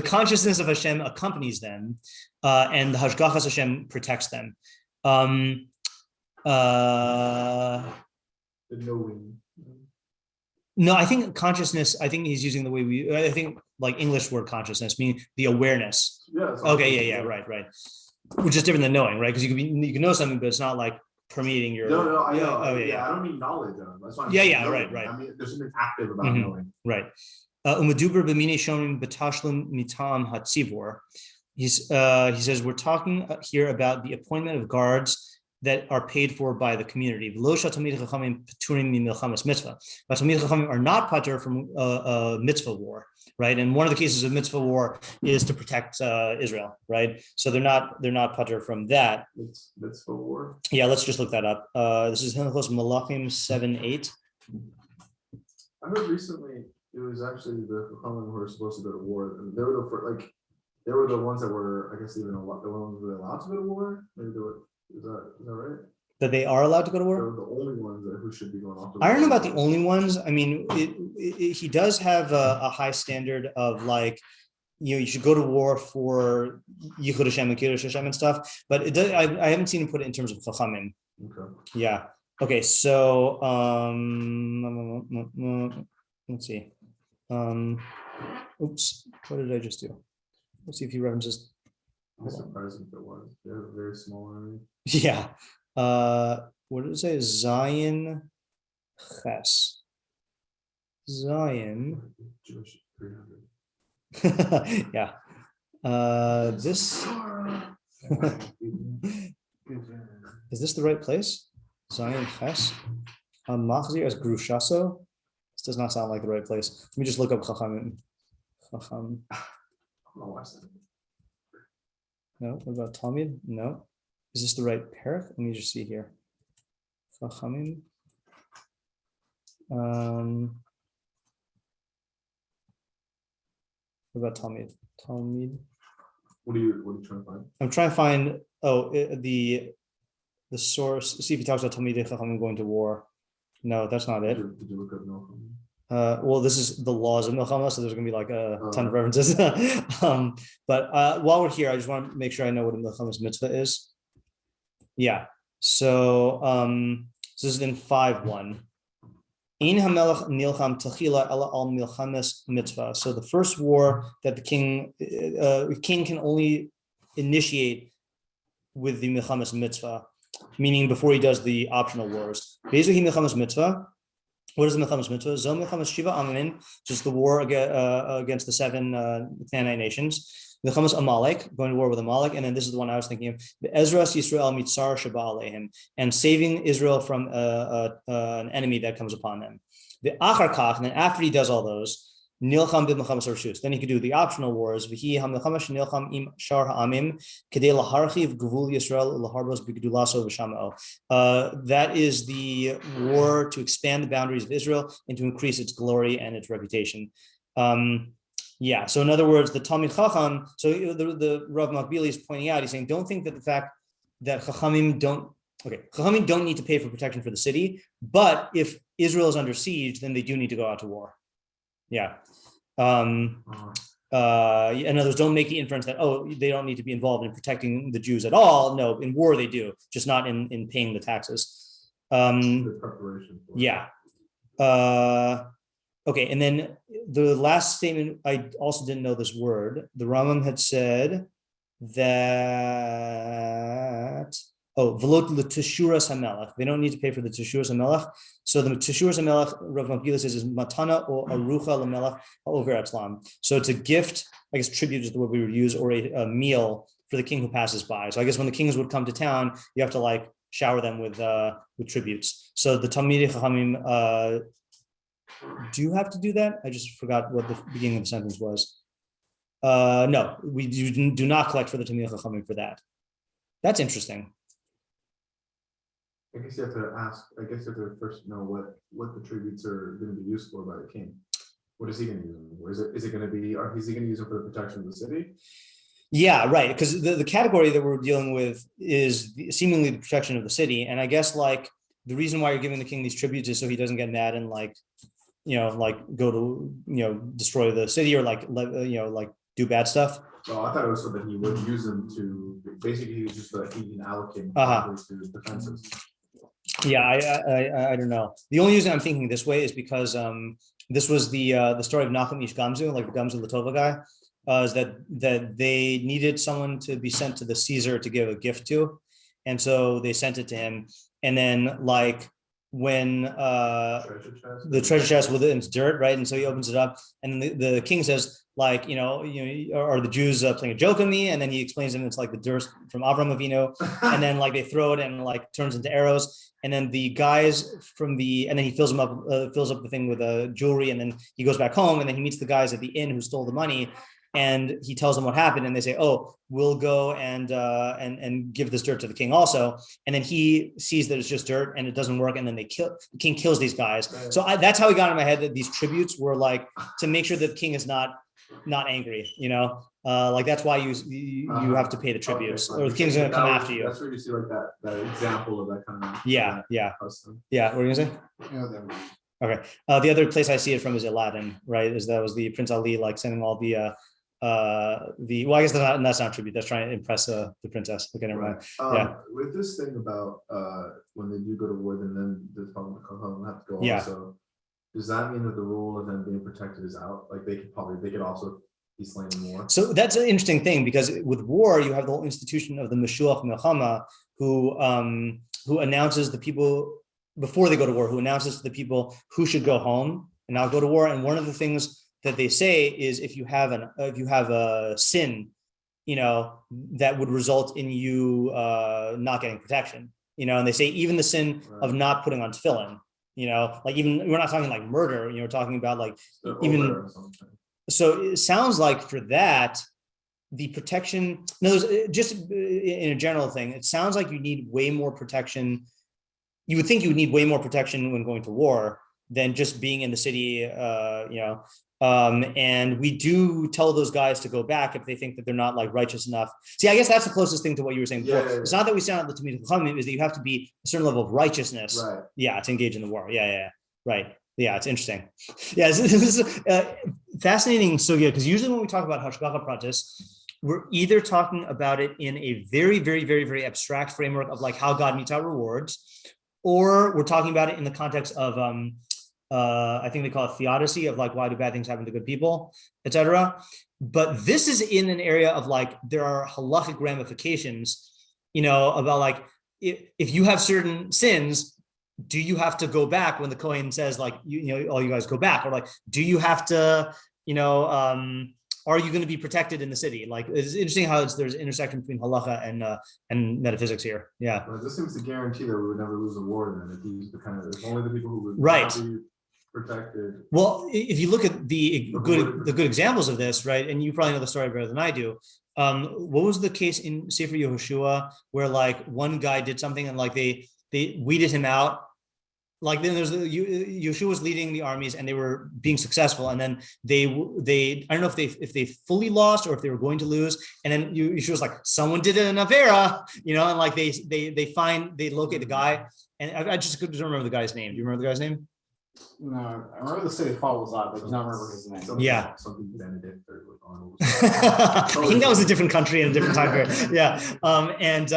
consciousness of Hashem accompanies them, and the Hashgachas Hashem protects them. The knowing. No, I think consciousness. I think he's using the way I think like English word consciousness, meaning the awareness. Yeah. Okay. Yeah. Right. Which is different than knowing, right? Because you can know something, but it's not like permeating your. No. I know. I don't mean knowledge. That's why. Right. I mean, there's something active about knowing. Right. Umaduber b'mine shonim b'tashlim mitam hatzibor. He says we're talking here about the appointment of guards that are paid for by the community. But Talmidei Chachamim are not patur from mitzvah war, right? And one of the cases of mitzvah war is to protect Israel, right? So they're not patur from that. Mitzvah war. Yeah, let's just look that up. This is Hilchos Mlachim 7:8. I heard recently it was actually the Chachamim who were supposed to go to war, and they were the ones that were, I guess, even the ones who were allowed to go to war. Maybe they were. Is that right? That they are allowed to go to war? They're the only ones who should be going off to war. I don't know about the only ones. I mean, he does have a high standard of like, you should go to war for Yichud Hashem and Kiddush Hashem and stuff. But it does, I haven't seen him put it in terms of Chachamim. Okay. Yeah. Okay. So let's see. Oops. What did I just do? Let's see if he references. I'm surprised if it was. They have a very small army. Yeah. What did it say? Zion Ches. Zion. Jewish 300. Yeah. This is this the right place? Zion Ches. Machzir as Grushaso. This does not sound like the right place. Let me just look up Chachamim. Chacham. No. What about Talmud? No. Is this the right parak? Let me just see here. Chachamim. What about Talmud? Talmud. What are you trying to find? I'm trying to find the source. See if he talks about Talmidei Chachamim going to war. No, that's not it. Did you look up Milcham? Well, this is the laws of Milchama, so there's going to be like a ton of references. But while we're here, I just want to make sure I know what a Milchama's mitzvah is. Yeah. So this is in 5:1. In hamelach nilcham tachila ela al milchames mitzvah. So the first war that the king can only initiate with the milchames mitzvah, meaning before he does the optional wars. Basically, milchames mitzvah. What is the milchames mitzvah? Zol milchames shiva amamin, just the war against the 7 Canaanite nations. Milchames Amalek, going to war with Amalek, and then this is the one I was thinking of: the Ezras Yisrael mitzar sheba aleihim, and saving Israel from an enemy that comes upon them. The achar kach, and then after he does all those, nilcham b'milchames harshus, then he could do the optional wars. V'hi hamilchames nilcham im shar ha'amim kedei laharchiv gvul Yisrael laharbos b'gedulaso v'shamao. That is the war to expand the boundaries of Israel and to increase its glory and its reputation. Yeah, so in other words, the Talmid Chacham, so the Rambam Bekius is pointing out, he's saying, don't think that the fact that Chachamim don't need to pay for protection for the city, but if Israel is under siege, then they do need to go out to war. Yeah. In other words, don't make the inference that, they don't need to be involved in protecting the Jews at all. No, in war they do, just not in paying the taxes. The preparation for it. Yeah. Okay, and then the last statement, I also didn't know this word. The Rambam had said that, velot l'teshuras hamelech. They don't need to pay for the teshuras hamelech. So the teshuras hamelech, Rambam Bekius says, is matana or arucha l'melech over atzlam. So it's a gift, I guess tribute is the word we would use, or a meal for the king who passes by. So I guess when the kings would come to town, you have to shower them with tributes. So the Talmidei Chachamim do have to do that. I just forgot what the beginning of the sentence was. No, we do not collect for the Talmidei Chachamim for that. That's interesting. I guess you have to ask. I guess you have to first know what the tributes are going to be used for by the king. What is he going to use them for? Is it going to be? Is he going to use them for the protection of the city? Yeah, right. Because the category that we're dealing with is seemingly the protection of the city, and I guess like the reason why you're giving the king these tributes is so he doesn't get mad and like go to destroy the city or like do bad stuff. Well, I thought it was so that he would use them to basically he was just that he can allocate to defenses. Yeah, I don't know. The only reason I'm thinking this way is because this was the story of Nachum Ish Gamzu, like the Gamzu Latova guy, is that they needed someone to be sent to the Caesar to give a gift to, and so they sent it to him, and then like when the treasure chest with it in dirt, right, and so he opens it up, and the king says like are the Jews playing a joke on me, and then he explains to them it's like the dirt from Avram Avinu, and then like they throw it and like turns into arrows. And then the guys and then he fills up the thing with jewelry, and then he goes back home, and then he meets the guys at the inn who stole the money, and he tells them what happened, and they say, "Oh, we'll go and give this dirt to the king also." And then he sees that it's just dirt and it doesn't work, and then the king kills these guys. Right. So that's how he got in my head that these tributes were like to make sure that the king is not angry, like that's why you have to pay the tributes, or the king's going to come after you. That's where you see like that example of that kind of custom. Yeah. What are you gonna say? Okay. The other place I see it from is Aladdin, right? That was the Prince Ali like sending all the well, I guess that's not tribute. That's trying to impress the princess. Okay, never mind. With this thing about when they do go to war, then the Talmud have to go also. Does that mean that the rule of them being protected is out? Like they could also be slain in war. So that's an interesting thing, because with war you have the whole institution of the Meshuach Milchama, who announces the people before they go to war, who announces to the people who should go home and not go to war. And one of the things that they say is if you have a sin, that would result in you not getting protection. And they say even the sin of not putting on tefillin. Like even we're not talking like murder, we're talking about like even. So it sounds like for that, the protection, just in a general thing, it sounds like you need way more protection. You would think you would need way more protection when going to war than just being in the city, and we do tell those guys to go back if they think that they're not like righteous enough. See, I guess that's the closest thing to what you were saying before. Yeah. It's not that we sound out the Talmidei Chachamim, is that you have to be a certain level of righteousness. Right. Yeah, to engage in the war. Yeah. Right. Yeah, it's interesting. Yeah, this is fascinating. So yeah, because usually when we talk about hashgacha pratis, we're either talking about it in a very, very, very, very abstract framework of like how God meets out rewards, or we're talking about it in the context of I think they call it theodicy, of like why do bad things happen to good people, etc. But this is in an area of like there are halachic ramifications, about like if you have certain sins, do you have to go back when the Kohen says like all you guys go back, or like do you have to are you going to be protected in the city? Like it's interesting how there's an intersection between halacha and metaphysics here. Yeah. Well, this seems to guarantee that we would never lose a war then if these if only the people who would right. be protected. Well, if you look at the good examples of this, right, and you probably know the story better than I do. What was the case in Sefer Yehoshua where like one guy did something and like they weeded him out? Like then Yehoshua was leading the armies and they were being successful, and then they I don't know if they fully lost or if they were going to lose, and then Yehoshua was like someone did an avera, and like they locate the guy, and I just couldn't remember the guy's name. Do you remember the guy's name? No, I remember the city follows out, but I don't remember his name. Something Benedict or Arnold. I think that was a different country and a different time period. Yeah.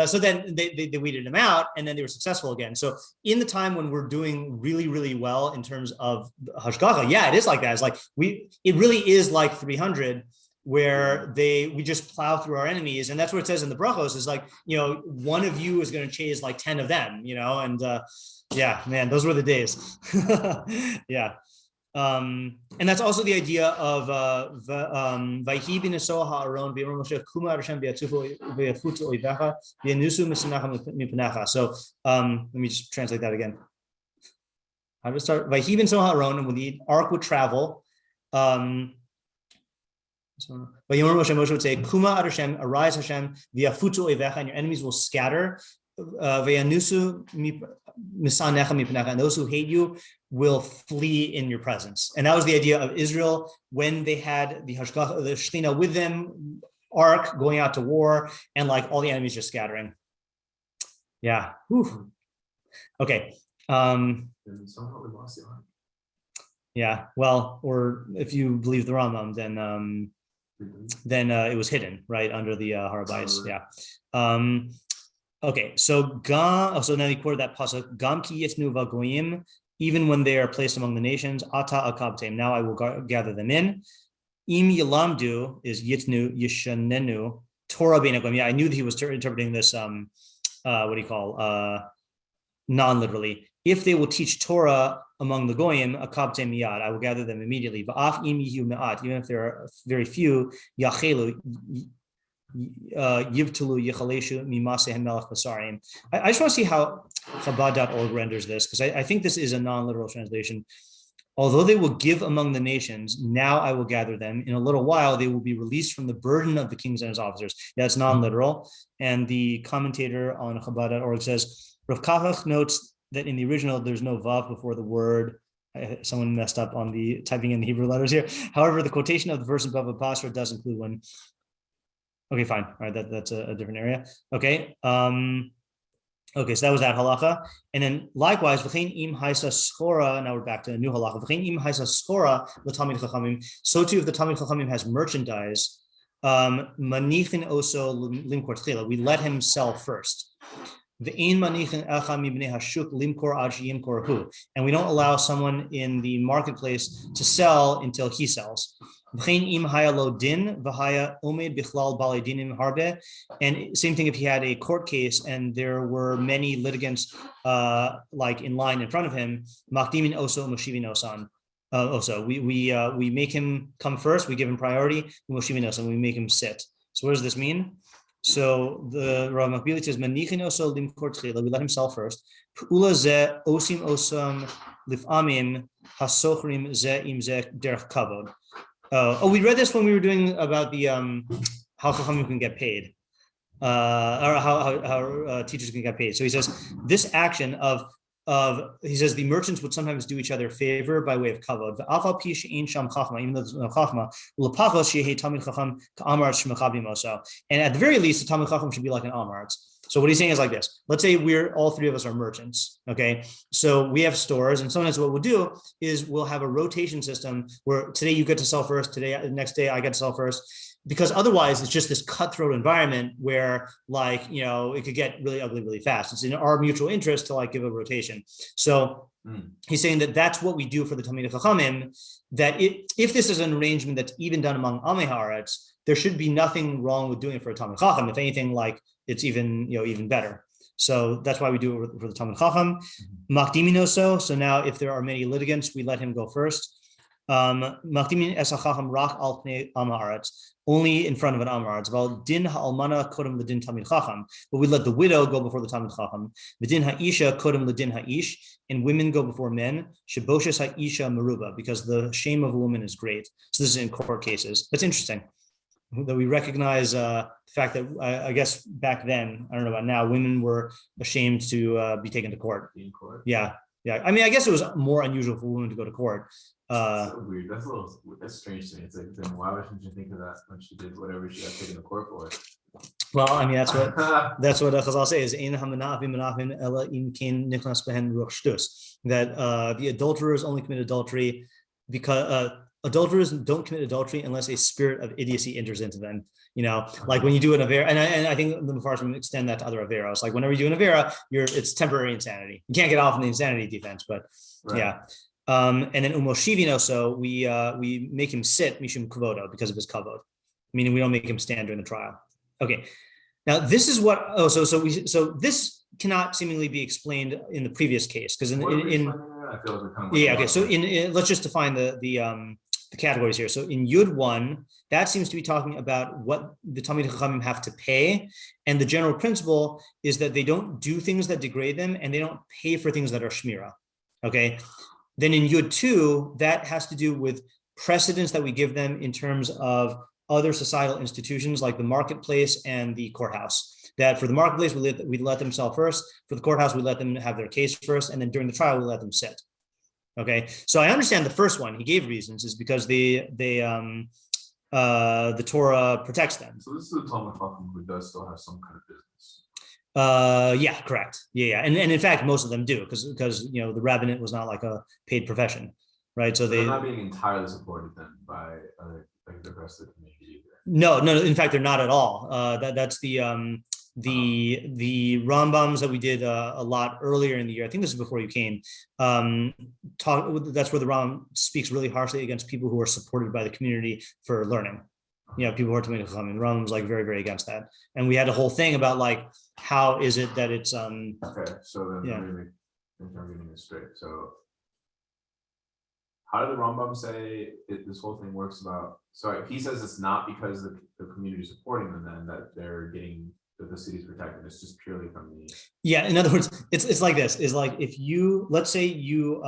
So then they weeded him out, and then they were successful again. So in the time when we're doing really, really well in terms of hashgacha, yeah, it is like that. It's like it really is like 300 where we just plow through our enemies. And that's what it says in the brachos is like, one of you is going to chase like 10 of them, and yeah, man, those were the days. Yeah. And that's also the idea of Vayhi b'nesoah ha'aron v'yamar Moshe kuma Hashem b'yatzufu v'yafutzu oivecha v'yanusu misenacha mipanecha. So let me just translate that again. how to start? Vayhiven so ha'aron, and when the ark would travel, so Moshe would say, Kuma ad Hashem, arise Hashem, v'yafutu oivecha, and your enemies will scatter. V'yanusu misanecha mipanecha, and those who hate you will flee in your presence. And that was the idea of Israel when they had the Shekhinah with them, ark going out to war, and like all the enemies just scattering. Yeah. Whew. Okay. Yeah. Well, or if you believe the Rambam, then it was hidden right under the Harabais. Yeah. Okay. So so now he quoted that pasuk. Gam ki yitnu v'goyim, even when they are placed among the nations. Ata akabtem. Now I will gather them in. Im yilamdu is yitnu yishanenu Torah beinagoyim. Yeah, I knew that he was interpreting this. What do you call? Non-literally. If they will teach Torah among the goyim, akabtem miyad, I will gather them immediately. Va'af im yihu me'at, even if there are very few, yachelu yivtulu yichaleshu mimasehem melech basarim. I just want to see how Chabad.org renders this, because I think this is a non-literal translation. Although they will give among the nations, now I will gather them. In a little while, they will be released from the burden of the kings and his officers. That's non-literal. And the commentator on Chabad.org says, Rav Kachach notes that in the original, there's no vav before the word. Someone messed up on the typing in the Hebrew letters here. However, the quotation of the verse in Bava Basra does include one. Okay, fine. All right, that's a different area. Okay. Okay, so that was that halacha. And then likewise, v'chein im haisa skora, now we're back to a new halacha. V'chein im haisa skora l'Talmidei Chachamim. So too, if the Talmidei Chachamim has merchandise, manichin oso limkor tchila, we let him sell first. And we don't allow someone in the marketplace to sell until he sells. And same thing if he had a court case and there were many litigants like in line in front of him. Also, we make him come first, we give him priority, and we make him sit. So what does this mean? So the Rambam Bekius says, "Manichin oso limkor tchila." We let him sell first. P'ula ze osim osam lifamim hasochrim ze im ze derech kavod. We read this when we were doing about the how chachamim can get paid, or how teachers can get paid. So he says this action of he says the merchants would sometimes do each other a favor by way of kavod. Even though there's no chachma, and at the very least, the Talmid Chacham should be like an amarz. So what he's saying is like this. Let's say all three of us are merchants. Okay, so we have stores, and sometimes what we'll do is we'll have a rotation system where today you get to sell first, the next day I get to sell first. Because otherwise it's just this cutthroat environment where it could get really ugly really fast. It's in our mutual interest to give a rotation. So he's saying that that's what we do for the Talmidei Chachamim, that if this is an arrangement that's even done among Amei Haaretz, there should be nothing wrong with doing it for a Talmid Chacham. If anything, it's even better. So that's why we do it for the Talmid Chacham. Makdiminoso. So now if there are many litigants, we let him go first. Makdimin es hachacham rak al pnei am haaretz, only in front of an amarz. Val din ha'almana kodem l'din Talmid Chacham, but we let the widow go before the Talmid Chacham. V'din ha'isha kodem l'din ha'ish, and women go before men. Sheboshes ha'isha meruba, because the shame of a woman is great. So this is in court cases. That's interesting that we recognize the fact that I guess back then, I don't know about now, women were ashamed to be taken to court. In court. Yeah. I mean, I guess it was more unusual for women to go to court. That's so weird. That's strange to me. It's like, then why wouldn't you think of that when she did whatever she got taken to court for? Well, I mean, that's what Chazal says. That the adulterers only commit adultery because adulterers don't commit adultery unless a spirit of idiocy enters into them. Like when you do an avera, and I think the Mefarshim extend that to other averos. Like whenever you do an avera, it's temporary insanity. You can't get off in the insanity defense, but right. Yeah. And then umoshivino, so we make him sit mishum kavodo, because of his kavod, meaning we don't make him stand during the trial. Okay. Now this is what. So this cannot seemingly be explained in the previous case, because okay. So let's just define the categories here. So in Yud 1, that seems to be talking about what the Talmidei Chachamim have to pay, and the general principle is that they don't do things that degrade them, and they don't pay for things that are shmira. Okay. Then in Yud 2, that has to do with precedence that we give them in terms of other societal institutions like the marketplace and the courthouse. That for the marketplace, we let them sell first. For the courthouse, we let them have their case first. And then during the trial, we let them sit. Okay. So I understand the first one, he gave reasons, is because the Torah protects them. So this is a Talmud who does still have some kind of business. Yeah, correct. Yeah. And in fact, most of them do, because the rabbinate was not like a paid profession, right? So they're not being entirely supported then by the rest of the community either. No, in fact, they're not at all. That's the Rambams that we did a lot earlier in the year. I think this is before you came. That's where the Rambam speaks really harshly against people who are supported by the community for learning. People who are Talmidei Chachamim. The Rambam's like very, very against that. And we had a whole thing about like, how is it that it's okay, so then I'm getting this straight. So how did the Rambam say this whole thing works about? So he says it's not because the community is supporting them then that they're getting the city's protected. It's just purely from the. Yeah, in other words, it's like this. Is like if you, let's say you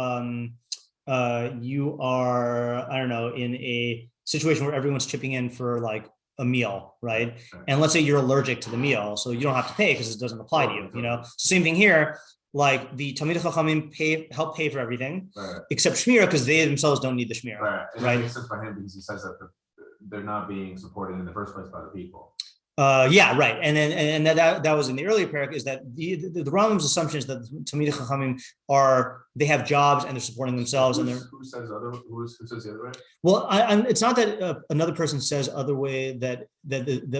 you are, I don't know, in a situation where everyone's chipping in for like a meal, right? And let's say you're allergic to the meal, so you don't have to pay because it doesn't apply to you. Same thing here. Like the Talmidei Chachamim help pay for everything, except shmira, because they themselves don't need the shmira. Right. That makes sense by him because he says that they're not being supported in the first place by the people. Yeah, right. And that was in the earlier parak, is that the Rambam's assumption is that Talmidei Chachamim they have jobs and they're supporting themselves. Who says the other way? Well, it's not that another person says other way that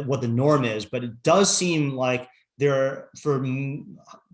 what the norm is, but it does seem like there for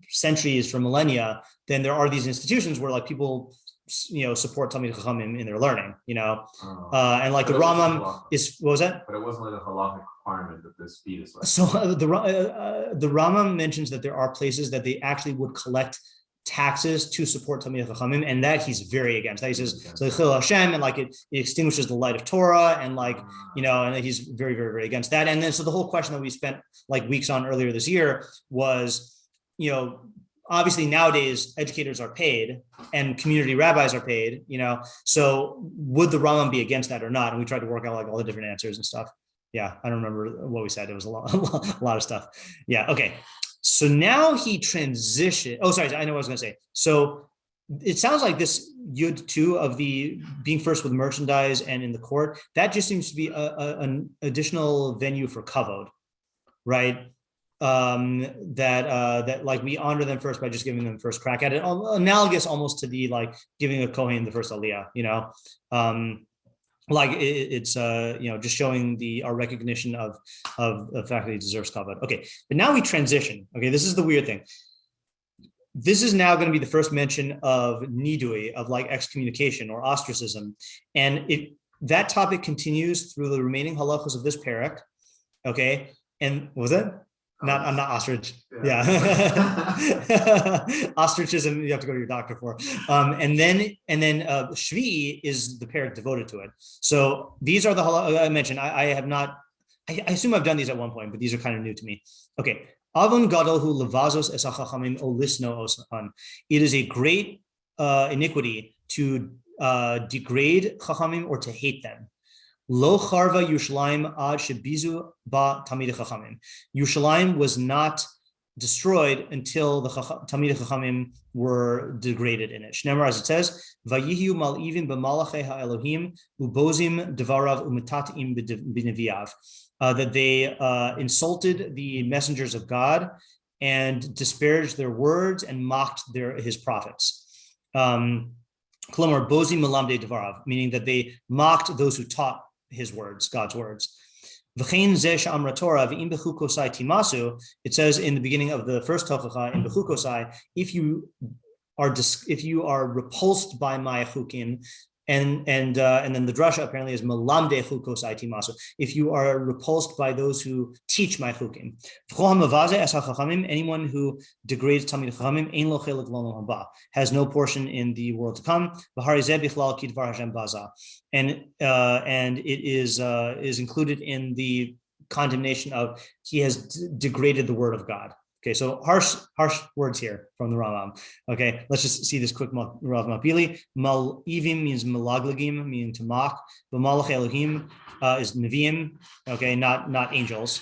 centuries, for millennia, then there are these institutions where like people support Talmidei Chachamim in their learning, and like the Rambam is, what was that? But it wasn't like a halachic requirement that this feed is like. So the Rambam mentions that there are places that they actually would collect taxes to support Talmidei Chachamim, and that he's very against. That he says so Chil Hashem, and like it extinguishes the light of Torah, and like and he's very, very, very against that. And then so the whole question that we spent like weeks on earlier this year was, obviously nowadays educators are paid and community rabbis are paid, so would the Rambam be against that or not? And we tried to work out like all the different answers and stuff. Yeah, I don't remember what we said. It was a lot of stuff. Yeah, okay. So now he transitioned. Oh, sorry, I know what I was going to say. So it sounds like this Yud 2 of the being first with merchandise and in the court, that just seems to be an additional venue for kavod, right? That like we honor them first by just giving them first crack at it, analogous almost to the like giving a Kohen the first aliyah, like it's just showing our recognition of the fact that he deserves kavod. Okay, but now we transition. Okay, this is the weird thing. This is now going to be the first mention of nidui, of like excommunication or ostracism, and that topic continues through the remaining halachos of this parak. Okay, and what was that? Not ostrich. Yeah. Ostrichism, you have to go to your doctor for. And then Shvi is the parak devoted to it. So these are the halachos I mentioned. I assume I've done these at one point, but these are kind of new to me. Okay. Avon gadol hu levazos es hachachamim o lisno osan. It is a great iniquity to degrade chachamim or to hate them. Lo charva Yerushalayim ad shebizu ba Talmidei Chachamim. Yerushalayim was not destroyed until the Talmidei Chachamim were degraded in it. Shnemar, as it says, Vayihu mal'ivim b'malachei ha'elohim ubozim devarav umetatim b'neviav. That they insulted the messengers of God and disparaged their words and mocked his prophets. Klomar bozim melamdei devarav, meaning that they mocked those who taught his words, God's words. It says in the beginning of the first tochacha in Bechukosai, if you are repulsed by my chukim, and then the drasha apparently is melamdei chukosai timasu, if you are repulsed by those who teach my chukim. Anyone who degrades Talmidei Chachamim ein lo chelek l'olam haba, has no portion in the world to come. And it is included in the condemnation of he has degraded the word of God. Okay, so harsh words here from the Rambam. Okay, let's just see this quick Rav Mapili. Mal'ivim means malaglagim, meaning to mock. But malach Elohim is neviim. Okay, not angels.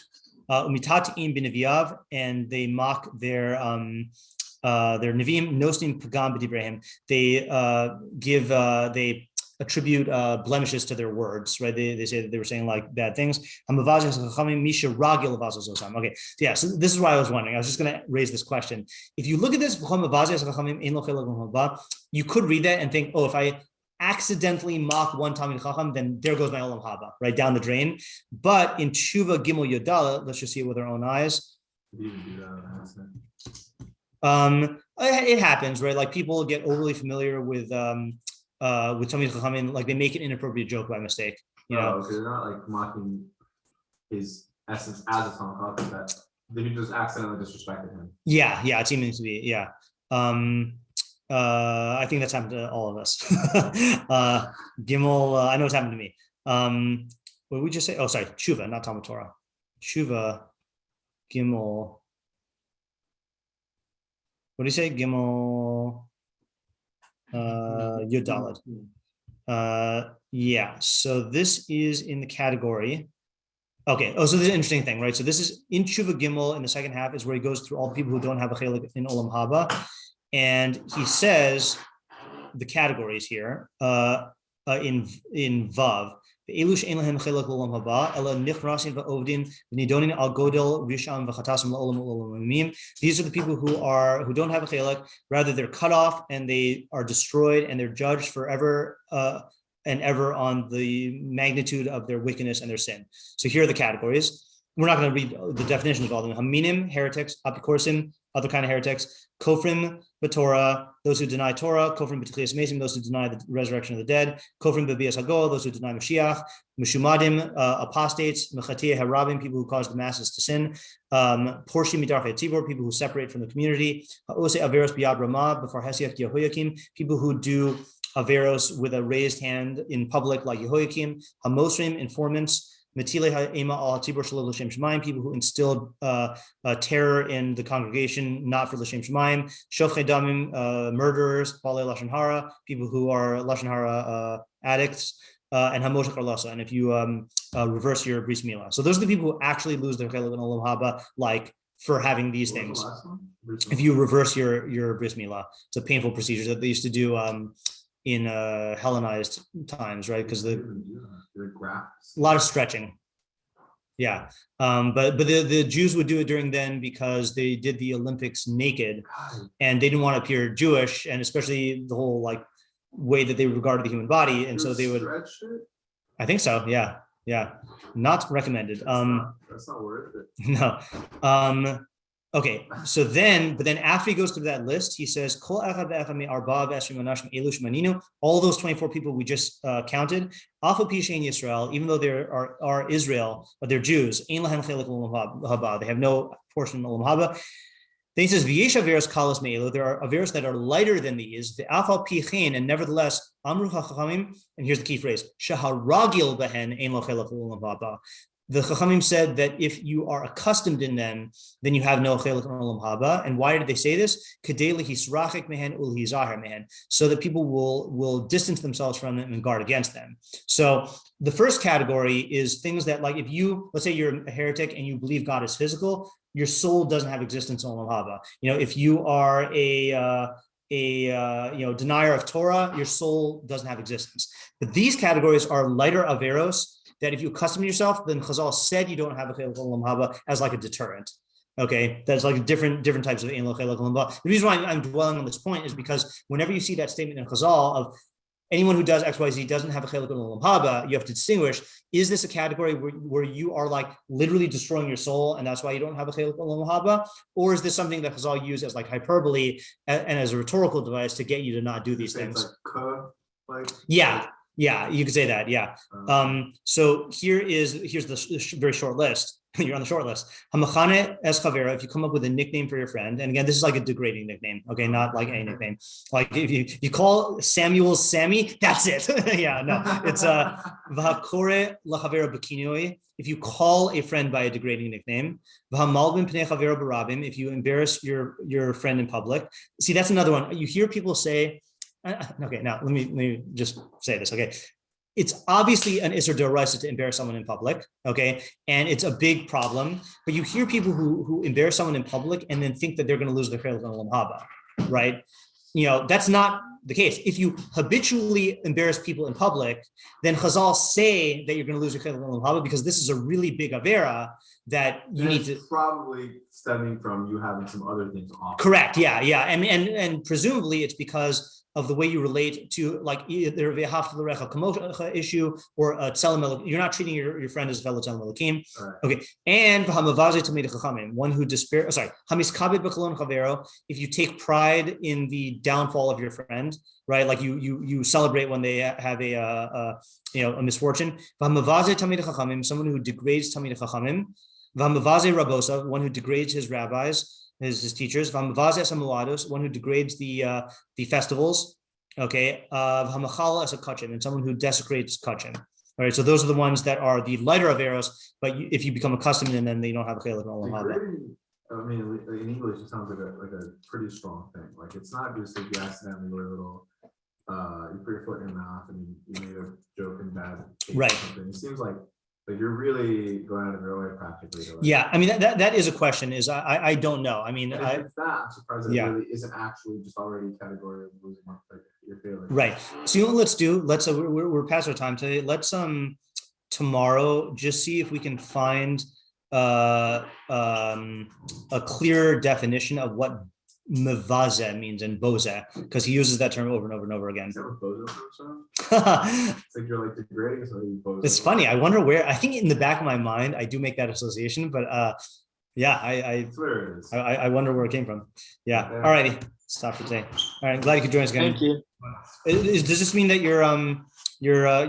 Umitatim b'neviav, and they mock their neviim. Nosnim pagam b'divrehim. They attribute blemishes to their words, right? They say that they were saying like bad things. Okay, yeah, so this is why I was wondering. I was just going to raise this question. If you look at this, you could read that and think, oh, if I accidentally mock one Talmidei Chacham, then there goes my olam haba, right down the drain. But in Tשובה Gimel Yodala, let's just see it with our own eyes. It happens, right? Like people get overly familiar with Talmidei Chachamim, like they make an inappropriate joke by mistake. You know, they're not like mocking his essence as a Talmidei Chacham, that they just accidentally disrespected him. Yeah, it seems to be, yeah. I think that's happened to all of us. Gimel, I know it's happened to me. What did we just say? Oh, sorry, Tשובה, not Talmud Torah. Tשובה, Gimel. What do you say? Gimel. Yudalad. Yeah, so this is in the category. Okay, so this is an interesting thing, right? So this is in Tשובה Gimel in the second half is where he goes through all the people who don't have a chelik in Olam Haba, and he says the categories here in Vav. These are the people who don't have a chelik, rather they're cut off and they are destroyed and they're judged forever and ever on the magnitude of their wickedness and their sin. So here are the categories. We're not going to read the definitions of all of them. Haminim, heretics, apikorsim, other kind of heretics, kofrim, b'Torah, those who deny Torah, kofrim b'tchias mesim, those who deny the resurrection of the dead, kofrim b'bias hagol, those who deny Mashiach, meshumadim, apostates, mechatiyeh harabim, people who cause the masses to sin, porshim midarchei tzibor, people who separate from the community, ha'ose averos biyad ramah, b'far hesiach Yehoyakim, people who do averos with a raised hand in public like Yehoyakim, hamosrim, informants, people who instilled terror in the congregation, not for L'Shem Shemaim, shofchei damim, murderers, balei lashon hara, people who are lashon hara addicts, and hamoshech arlasa. And if you reverse your bris milah, so those are the people who actually lose their chelik in olam haba, like for having these things. If you reverse your bris milah, it's a painful procedure that they used to do in Hellenized times, right? Because a lot of stretching. Yeah, but the Jews would do it during then because they did the Olympics naked, and they didn't want to appear Jewish, and especially the whole like way that they regarded the human body, and so they would. I think so. Yeah, not recommended. That's not worth it. No. Okay, so then after he goes through that list, he says, all those 24 people we just counted, Yisrael, even though they are Israel, but they're Jews, they have no portion in Olam Haba. Then he says, there are averos that are lighter than these, and nevertheless, and here's the key phrase, the Chachamim said that if you are accustomed in them, then you have no chelik in olam haba. And why did they say this? So that people will distance themselves from them and guard against them. So the first category is things that, like, if you, let's say you're a heretic and you believe God is physical, your soul doesn't have existence in olam haba. You know, if you are a denier of Torah, your soul doesn't have existence. But these categories are lighter averos, that if you accustom yourself, then Chazal said you don't have a chelik olam haba as like a deterrent. Okay, that's like different types of ein lo chelik olam haba. The reason why I'm dwelling on this point is because whenever you see that statement in Chazal of anyone who does X, Y, Z doesn't have a chelik olam haba, you have to distinguish: is this a category where you are like literally destroying your soul, and that's why you don't have a chelik olam haba, or is this something that Chazal use as like hyperbole and as a rhetorical device to get you to not do these things? Like, yeah. Yeah, you could say that. Yeah. So here's the very short list. You're on the short list. Hamachane es chavera, if you come up with a nickname for your friend, and again, this is like a degrading nickname, okay, not like a nickname. Like if you call Samuel Sammy, that's it. Yeah, no, it's v'hakore lachavera b'kinoi, if you call a friend by a degrading nickname. V'hamalbin pnei chavera barabim, if you embarrass your friend in public. See, that's another one. You hear people say, okay, now let me just say this, okay. It's obviously an Isser D'Oraisa to embarrass someone in public, okay? And it's a big problem, but you hear people who embarrass someone in public and then think that they're going to lose their Chayil Olam Haba, right? That's not the case. If you habitually embarrass people in public, then Chazal say that you're going to lose your Chayil Olam Haba because this is a really big Avera that you need to. Probably stemming from you having some other things off. Correct, yeah. And presumably it's because of the way you relate to, like, either a haftarecha issue or a tzelem. You're not treating your friend as a fellow tzelem melakim. Okay, and Talmidei Chachamim, one who hamiskabed b'chalon chavero, if you take pride in the downfall of your friend, right? Like you celebrate when they have a misfortune. Talmidei Chachamim, someone who degrades Talmidei Chachamim. Rabosa, one who degrades his rabbis. His teachers, one who degrades the festivals, okay, and someone who desecrates kachim. All right, so those are the ones that are the lighter averos, but if you become accustomed and then they don't have a chayil olam haba. I mean, in English, it sounds like a pretty strong thing. Like it's not just like you accidentally were a little, you put your foot in your mouth and you made a joke in bad taste right. Or something. It seems like you're really going out of your way practically. To yeah, I mean that is a question. I don't know. I mean, it's that, I'm surprised that it really isn't actually just already a category of losing one, like your feeling. Right. So you know what let's do. We're past our time today. Let's tomorrow just see if we can find a clear definition of what mevaze means in boze, because he uses that term over and over and over again. Is that what boze comes from? It's like you're like degrading, so you boze. It's funny. I wonder where. I think in the back of my mind, I do make that association, but I wonder where it came from. Yeah. All righty. Stop for today. All right. I'm glad you could join us again. Thank you. Does this mean that you're